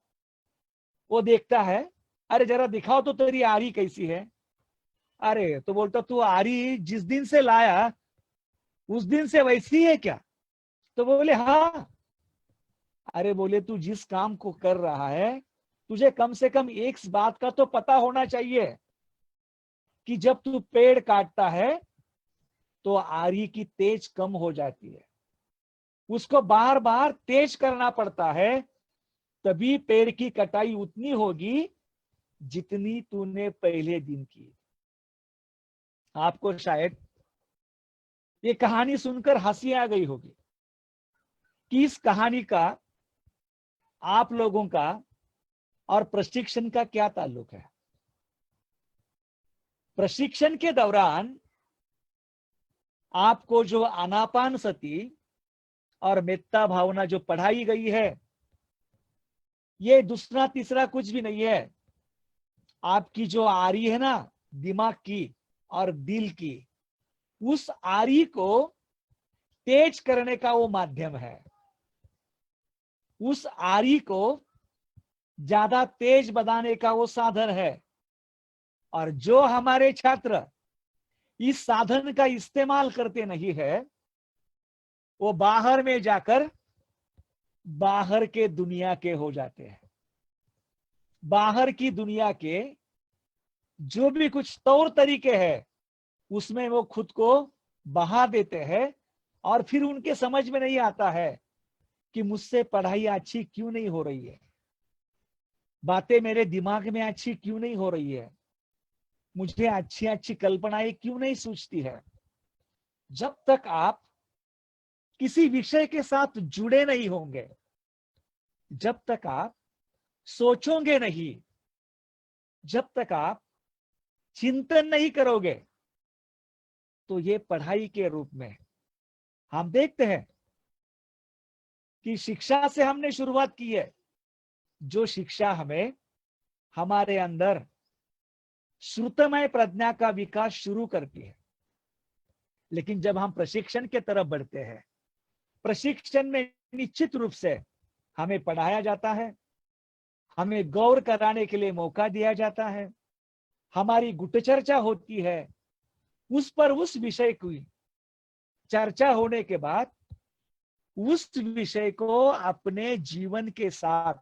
वो देखता है, अरे जरा दिखाओ तो तेरी आरी कैसी है। अरे तो बोलता तू आरी जिस दिन से लाया उस दिन से वैसी है क्या? तो बोले हाँ। अरे बोले तू जिस काम को कर रहा है, तुझे कम से कम एक बात का तो पता होना चाहिए कि जब तू पेड़ काटता है तो आरी की तेज कम हो जाती है, उसको बार बार तेज करना पड़ता है, तभी पेड़ की कटाई उतनी होगी जितनी तूने पहले दिन की। आपको शायद ये कहानी सुनकर हंसी आ गई होगी कि इस कहानी का आप लोगों का और प्रशिक्षण का क्या ताल्लुक है। प्रशिक्षण के दौरान आपको जो आनापान सती और मेत्ता भावना जो पढ़ाई गई है, ये दूसरा तीसरा कुछ भी नहीं है। आपकी जो आरी है ना, दिमाग की और दिल की, उस आरी को तेज करने का वो माध्यम है। उस आरी को ज्यादा तेज बनाने का वो साधन है। और जो हमारे छात्र इस साधन का इस्तेमाल करते नहीं है, वो बाहर में जाकर बाहर के दुनिया के हो जाते हैं। बाहर की दुनिया के जो भी कुछ तौर तरीके हैं, उसमें वो खुद को बहा देते हैं, और फिर उनके समझ में नहीं आता है कि मुझसे पढ़ाई अच्छी क्यों नहीं हो रही है, बातें मेरे दिमाग में अच्छी क्यों नहीं हो रही है, मुझे अच्छी अच्छी कल्पनाएं क्यों नहीं सूझती है। जब तक आप किसी विषय के साथ जुड़े नहीं होंगे, जब तक आप सोचोगे नहीं, जब तक आप चिंतन नहीं करोगे, तो ये पढ़ाई के रूप में हम देखते हैं कि शिक्षा से हमने शुरुआत की है। जो शिक्षा हमें हमारे अंदर श्रुतमय प्रज्ञा का विकास शुरू करती है, लेकिन जब हम प्रशिक्षण के तरफ बढ़ते हैं, प्रशिक्षण में निश्चित रूप से हमें पढ़ाया जाता है, हमें गौर कराने के लिए मौका दिया जाता है, हमारी गुट चर्चा होती है, उस पर उस विषय की चर्चा होने के बाद उस विषय को अपने जीवन के साथ,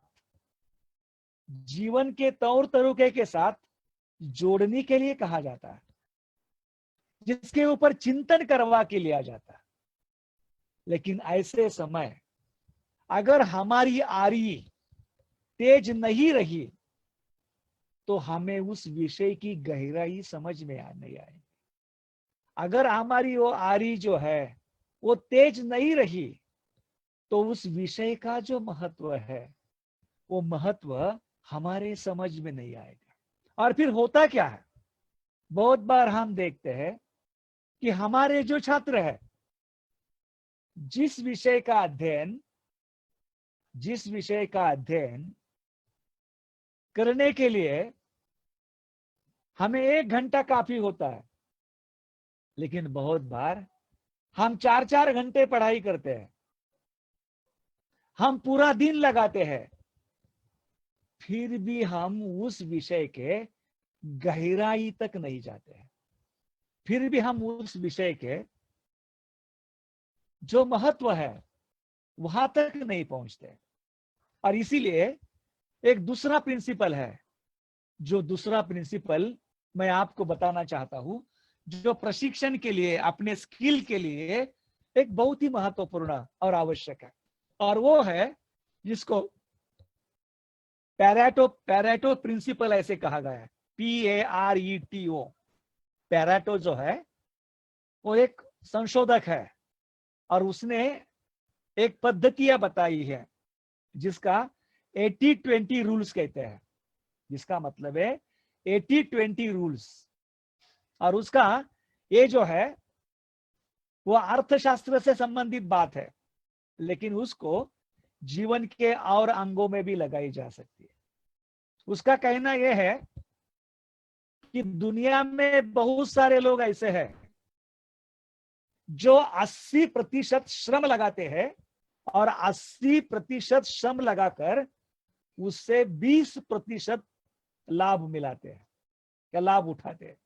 जीवन के तौर तरीके के साथ जोड़ने के लिए कहा जाता है, जिसके ऊपर चिंतन करवा के लिया जाता है। लेकिन ऐसे समय अगर हमारी आरी तेज नहीं रही, तो हमें उस विषय की गहराई समझ में नहीं आएगी। अगर हमारी वो आरी जो है वो तेज नहीं रही, तो उस विषय का जो महत्व है, वो महत्व हमारे समझ में नहीं आएगा। और फिर होता क्या है, बहुत बार हम देखते हैं कि हमारे जो छात्र है, जिस विषय का अध्ययन करने के लिए हमें 1 घंटा काफी होता है, लेकिन बहुत बार हम 4-4 घंटे पढ़ाई करते हैं, हम पूरा दिन लगाते हैं, फिर भी हम उस विषय के गहराई तक नहीं जाते हैं, फिर भी हम उस विषय के जो महत्व है वहां तक नहीं पहुंचते। और इसीलिए एक दूसरा प्रिंसिपल है, जो दूसरा प्रिंसिपल मैं आपको बताना चाहता हूं, जो प्रशिक्षण के लिए, अपने स्किल के लिए एक बहुत ही महत्वपूर्ण और आवश्यक है, और वो है जिसको पैरेटो प्रिंसिपल ऐसे कहा गया है, PARETO। पैरेटो जो है वो एक संशोधक है, और उसने एक पद्धतियां बताई है जिसका 80-20 रूल्स कहते हैं, जिसका मतलब है 80-20 रूल्स। और उसका ये जो है वो अर्थशास्त्र से संबंधित बात है, लेकिन उसको जीवन के और अंगों में भी लगाई जा सकती है। उसका कहना यह है कि दुनिया में बहुत सारे लोग ऐसे हैं जो 80% श्रम लगाते हैं, और 80% श्रम लगाकर उससे 20% लाभ मिलाते हैं या लाभ उठाते हैं।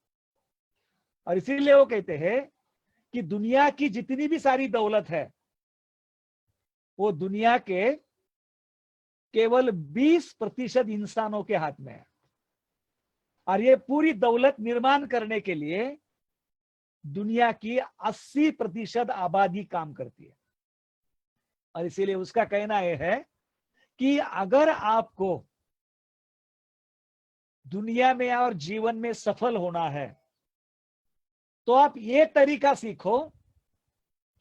और इसीलिए वो कहते हैं कि दुनिया की जितनी भी सारी दौलत है वो दुनिया के केवल 20% इंसानों के हाथ में है, और ये पूरी दौलत निर्माण करने के लिए दुनिया की 80% आबादी काम करती है। और इसीलिए उसका कहना यह है कि अगर आपको दुनिया में और जीवन में सफल होना है तो आप ये तरीका सीखो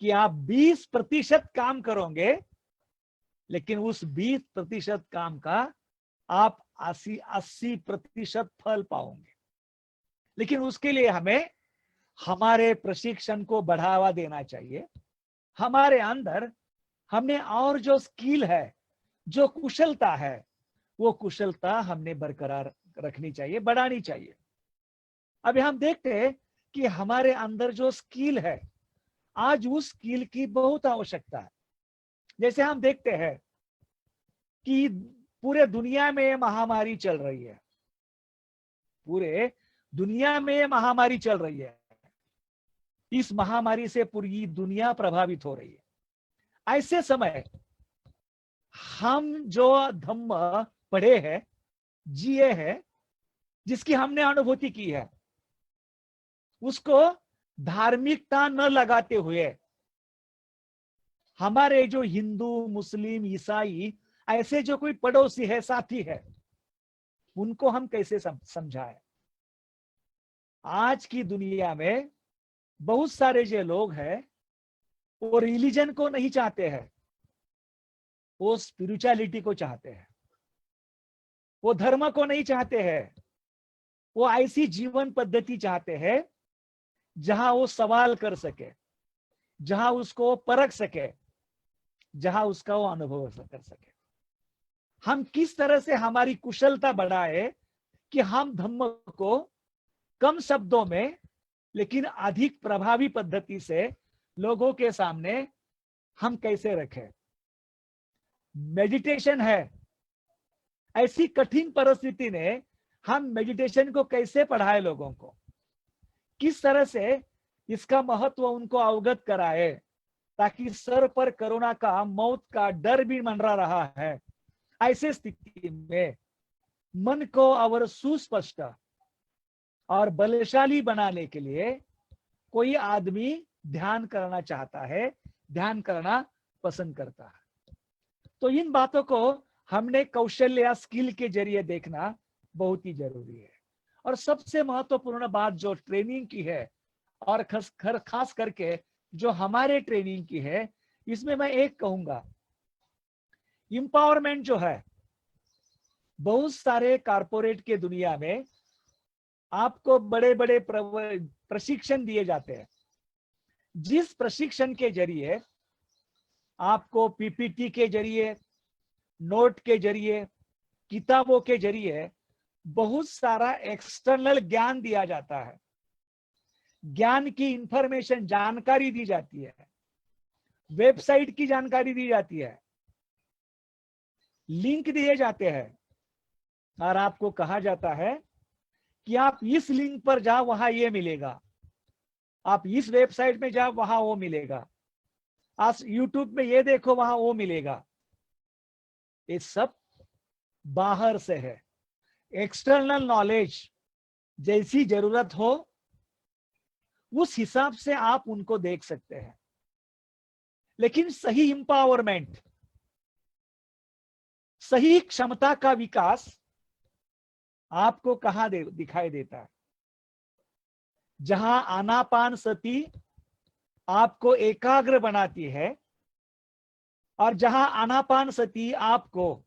कि आप 20% काम करोगे, लेकिन उस 20% काम का आप 80% फल पाओगे। लेकिन उसके लिए हमें हमारे प्रशिक्षण को बढ़ावा देना चाहिए। हमारे अंदर हमने और जो स्किल है, जो कुशलता है, वो कुशलता हमने बरकरार रखनी चाहिए, बढ़ानी चाहिए। अभी हम देखते हैं कि हमारे अंदर जो स्किल है, आज उस स्किल की बहुत आवश्यकता है। जैसे हम देखते हैं कि पूरे दुनिया में महामारी चल रही है, पूरे दुनिया में महामारी चल रही है। इस महामारी से पूरी दुनिया प्रभावित हो रही है। ऐसे समय हम जो धम्म पढ़े हैं, जिए हैं, जिसकी हमने अनुभूति की है, उसको धार्मिकता न लगाते हुए हमारे जो हिंदू, मुस्लिम, ईसाई ऐसे जो कोई पड़ोसी है, साथी है, उनको हम कैसे समझाएं। आज की दुनिया में बहुत सारे जो लोग हैं वो रिलीजन को नहीं चाहते हैं, वो स्पिरिचुअलिटी को चाहते हैं, वो धर्म को नहीं चाहते हैं, वो ऐसी जीवन पद्धति चाहते हैं जहां वो सवाल कर सके, जहां उसको परख सके, जहां उसका वो अनुभव कर सके। हम किस तरह से हमारी कुशलता बढ़ाए कि हम धम्म को कम शब्दों में लेकिन अधिक प्रभावी पद्धति से लोगों के सामने हम कैसे रखें। मेडिटेशन है, ऐसी कठिन परिस्थिति में हम मेडिटेशन को कैसे पढ़ाए, लोगों को किस तरह से इसका महत्व उनको अवगत कराए, ताकि सर पर कोरोना का, मौत का डर भी मंडरा रहा है। ऐसे स्थिति में मन को और सुस्पष्ट और बलशाली बनाने के लिए कोई आदमी ध्यान करना चाहता है, ध्यान करना पसंद करता है। तो इन बातों को हमने कौशल या स्किल के जरिए देखना बहुत ही जरूरी है। और सबसे महत्वपूर्ण बात जो ट्रेनिंग की है, और खास करके जो हमारे ट्रेनिंग की है, इसमें मैं एक कहूंगा, इंपावरमेंट जो है, बहुत सारे कारपोरेट के दुनिया में आपको बड़े बड़े प्रशिक्षण दिए जाते हैं, जिस प्रशिक्षण के जरिए आपको पीपीटी के जरिए, नोट के जरिए, किताबों के जरिए बहुत सारा एक्सटर्नल ज्ञान दिया जाता है, ज्ञान की इंफॉर्मेशन, जानकारी दी जाती है, वेबसाइट की जानकारी दी जाती है, लिंक दिए जाते हैं, और आपको कहा जाता है कि आप इस लिंक पर जाओ, वहां ये मिलेगा, आप इस वेबसाइट में जाओ, वहां वो मिलेगा, आप यूट्यूब में ये देखो, वहां वो मिलेगा। ये सब बाहर से है। एक्सटर्नल नॉलेज, जैसी जरूरत हो उस हिसाब से आप उनको देख सकते हैं। लेकिन सही इंपावरमेंट, सही क्षमता का विकास आपको कहां दिखाई देता है? जहां आनापान सती आपको एकाग्र बनाती है, और जहां आनापान सती आपको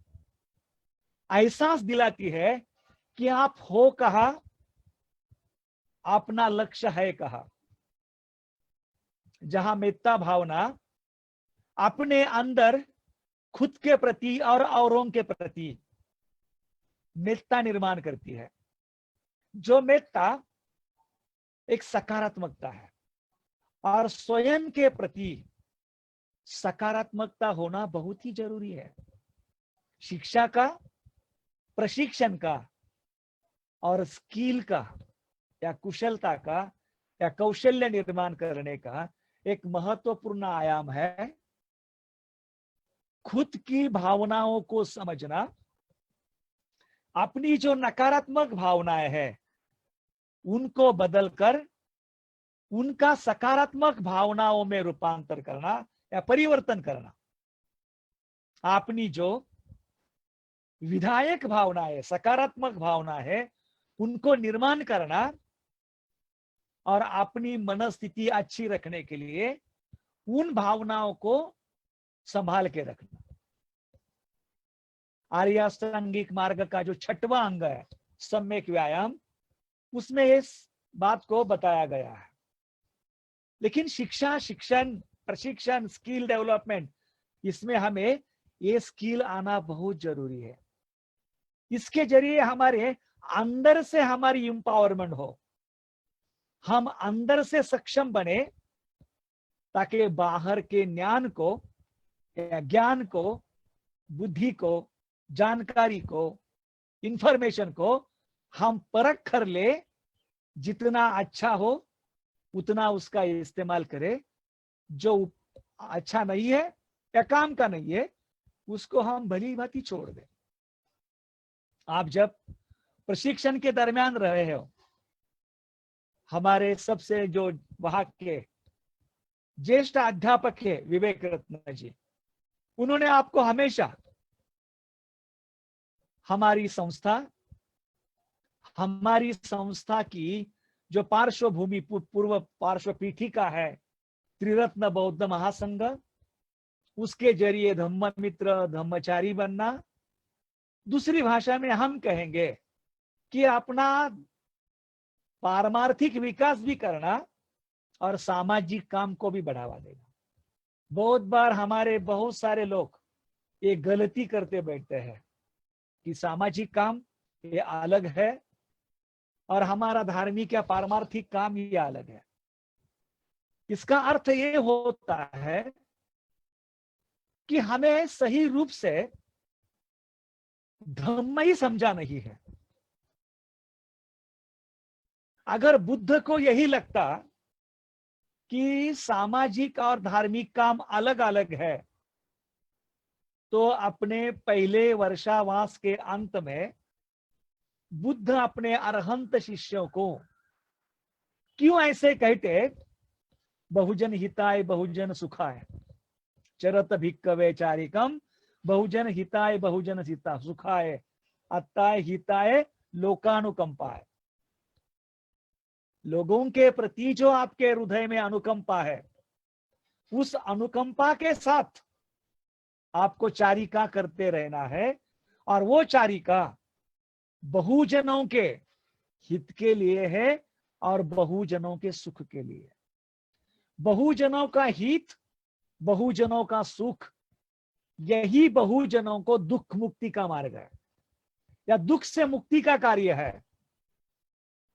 एहसास दिलाती है कि आप हो कहां, अपना लक्ष्य है कहां। जहां मेत्ता भावना अपने अंदर खुद के प्रति और औरों के प्रति मेत्ता निर्माण करती है। जो मेत्ता एक सकारात्मकता है, और स्वयं के प्रति सकारात्मकता होना बहुत ही जरूरी है। शिक्षा का, प्रशिक्षण का और स्किल का या कुशलता का या कौशल्य निर्माण करने का एक महत्वपूर्ण आयाम है खुद की भावनाओं को समझना, अपनी जो नकारात्मक भावनाएं हैं उनको बदलकर उनका सकारात्मक भावनाओं में रूपांतर करना या परिवर्तन करना। अपनी जो विधायक भावना है, सकारात्मक भावना है, उनको निर्माण करना और अपनी मनस्थिति अच्छी रखने के लिए उन भावनाओं को संभाल के रखना। आर्याष्टांगिक मार्ग का जो 6वां अंग है सम्यक व्यायाम, उसमें इस बात को बताया गया है। लेकिन शिक्षा, शिक्षण, प्रशिक्षण, स्किल डेवलपमेंट, इसमें हमें ये स्किल आना बहुत जरूरी है। इसके जरिए हमारे अंदर से हमारी एम्पावरमेंट हो, हम अंदर से सक्षम बने, ताकि बाहर के ज्ञान को, बुद्धि को, जानकारी को, इंफॉर्मेशन को हम परख कर ले, जितना अच्छा हो उतना उसका इस्तेमाल करें, जो अच्छा नहीं है या काम का नहीं है उसको हम भली भांति छोड़ दें। आप जब प्रशिक्षण के दरमियान रहे हो, हमारे सबसे जो वहां के ज्येष्ठ अध्यापक है विवेक रत्न जी, उन्होंने आपको हमेशा हमारी संस्था की जो पार्श्वभूमि, पूर्व पार्श्व पीठिका है त्रिरत्न बौद्ध महासंघ, उसके जरिए धम्म मित्र, धम्मचारी बनना, दूसरी भाषा में हम कहेंगे कि अपना पारमार्थिक विकास भी करना और सामाजिक काम को भी बढ़ावा देना। बहुत बार हमारे बहुत सारे लोग ये गलती करते बैठते हैं कि सामाजिक काम ये अलग है और हमारा धार्मिक या पारमार्थिक काम ये अलग है। इसका अर्थ ये होता है कि हमें सही रूप से धम्म ही समझा नहीं है। अगर बुद्ध को यही लगता कि सामाजिक और धार्मिक काम अलग अलग है, तो अपने पहले वर्षावास के अंत में बुद्ध अपने अरहंत शिष्यों को क्यों ऐसे कहते, बहुजन हिताय बहुजन सुखाय, चरत भिक्खवे चारिकम, बहुजन हिताय बहुजन सुखाय, अत्ताय हिताय लोकानुकंपाय। लोगों के प्रति जो आपके हृदय में अनुकंपा है, उस अनुकंपा के साथ आपको चारिका करते रहना है, और वो चारिका बहुजनों के हित के लिए है और बहुजनों के सुख के लिए। बहुजनों का हित, बहुजनों का सुख, यही बहुजनों को दुख मुक्ति का मार्ग है। या दुख से मुक्ति का कार्य है।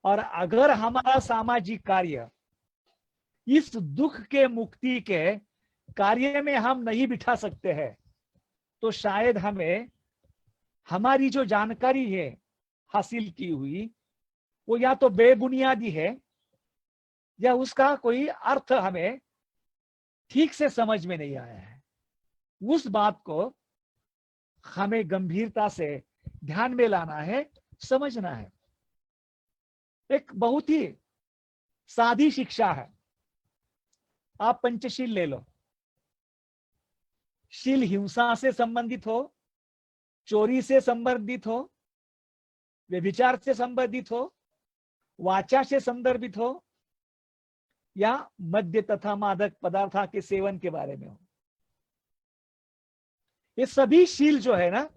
और अगर हमारा सामाजिक कार्य इस दुख के मुक्ति के कार्य में हम नहीं बिठा सकते हैं, तो शायद हमें हमारी जो जानकारी है हासिल की हुई, वो या तो बेबुनियादी है या उसका कोई अर्थ हमें ठीक से समझ में नहीं आया है। उस बात को हमें गंभीरता से ध्यान में लाना है, समझना है। एक बहुत ही सादी शिक्षा है। आप पंचशील ले लो। शील हिंसा से संबंधित हो, चोरी से संबंधित हो, व्यभिचार से संबंधित हो, वाचा से संदर्भित हो, या मद्य तथा मादक पदार्थ के सेवन के बारे में हो। ये सभी शील जो है ना,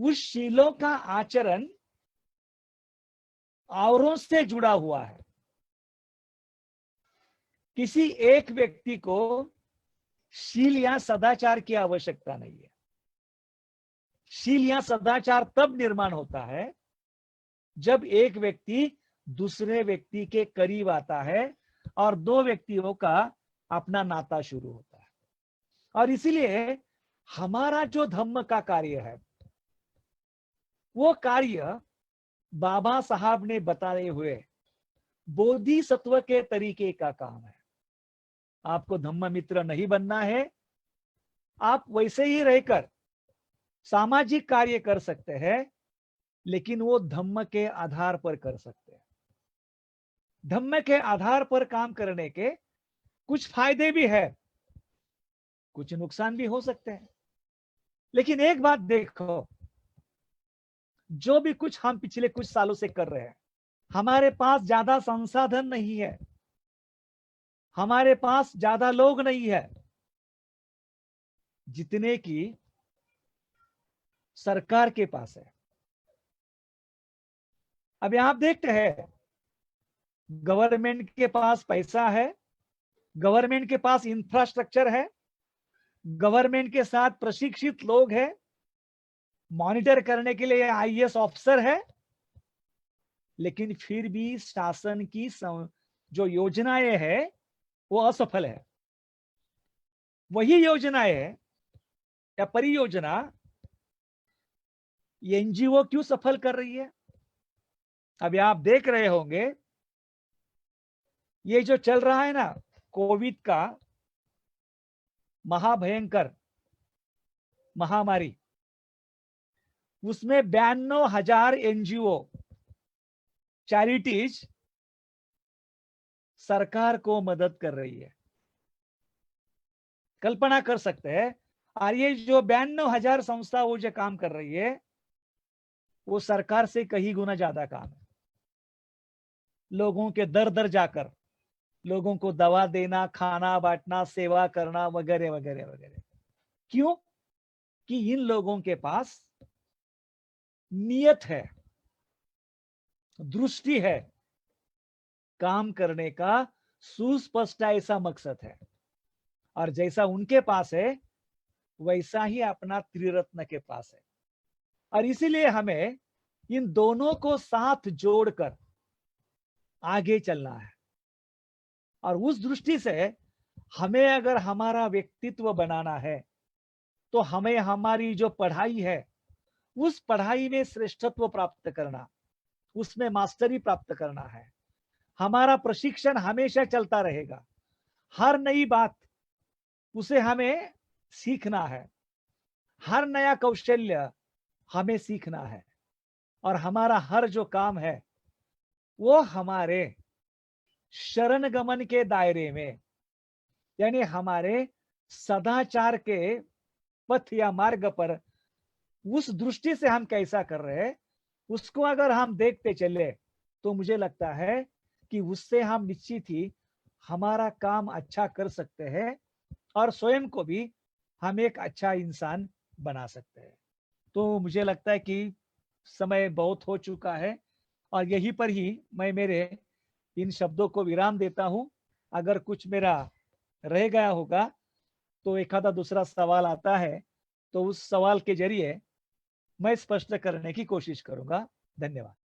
उस शीलों का आचरण औरों से जुड़ा हुआ है। किसी एक व्यक्ति को शील या सदाचार की आवश्यकता नहीं है। शील या सदाचार तब निर्माण होता है जब एक व्यक्ति दूसरे व्यक्ति के करीब आता है और दो व्यक्तियों का अपना नाता शुरू होता है। और इसीलिए हमारा जो धम्म का कार्य है, वो कार्य बाबा साहब ने बताए हुए बोधिसत्व के तरीके का काम है। आपको धम्म मित्र नहीं बनना है, आप वैसे ही रहकर सामाजिक कार्य कर सकते हैं, लेकिन वो धम्म के आधार पर कर सकते हैं। धम्म के आधार पर काम करने के कुछ फायदे भी है, कुछ नुकसान भी हो सकते हैं। लेकिन एक बात देखो, जो भी कुछ हम पिछले कुछ सालों से कर रहे हैं, हमारे पास ज्यादा संसाधन नहीं है, हमारे पास ज्यादा लोग नहीं है जितने की सरकार के पास है। अभी आप देखते हैं, गवर्नमेंट के पास पैसा है, गवर्नमेंट के पास इंफ्रास्ट्रक्चर है, गवर्नमेंट के साथ प्रशिक्षित लोग हैं, मॉनिटर करने के लिए आईएएस ऑफिसर है, लेकिन फिर भी शासन की जो योजनाएं है वो असफल है। वही योजनाएं या परियोजना एनजीओ क्यों सफल कर रही है? अभी आप देख रहे होंगे, ये जो चल रहा है ना कोविड का महाभयंकर महामारी, उसमें 92,000 एनजीओ चैरिटीज सरकार को मदद कर रही है। कल्पना कर सकते हैं। और ये जो 92,000 संस्था वो जो काम कर रही है, वो सरकार से कहीं गुना ज्यादा काम है। लोगों के दर दर जाकर लोगों को दवा देना, खाना बांटना, सेवा करना, वगैरह वगैरह वगैरह। क्यों? कि इन लोगों के पास नियत है, दृष्टि है, काम करने का सुस्पष्ट ऐसा मकसद है। और जैसा उनके पास है वैसा ही अपना त्रिरत्न के पास है। और इसीलिए हमें इन दोनों को साथ जोड़कर आगे चलना है। और उस दृष्टि से हमें अगर हमारा व्यक्तित्व बनाना है, तो हमें हमारी जो पढ़ाई है उस पढ़ाई में श्रेष्ठत्व प्राप्त करना, उसमें मास्टरी प्राप्त करना है। हमारा प्रशिक्षण हमेशा चलता रहेगा। हर नई बात उसे हमें सीखना है, हर नया कौशल्य हमें सीखना है। और हमारा हर जो काम है वो हमारे शरण गमन के दायरे में, यानी हमारे सदाचार के पथ या मार्ग पर, उस दृष्टि से हम कैसा कर रहे हैं उसको अगर हम देखते चले, तो मुझे लगता है कि उससे हम निश्चित ही हमारा काम अच्छा कर सकते हैं और स्वयं को भी हम एक अच्छा इंसान बना सकते हैं। तो मुझे लगता है कि समय बहुत हो चुका है और यहीं पर ही मैं मेरे इन शब्दों को विराम देता हूं। अगर कुछ मेरा रह गया होगा तो एक आधा दूसरा सवाल आता है, तो उस सवाल के जरिए मैं स्पष्ट करने की कोशिश करूंगा। धन्यवाद।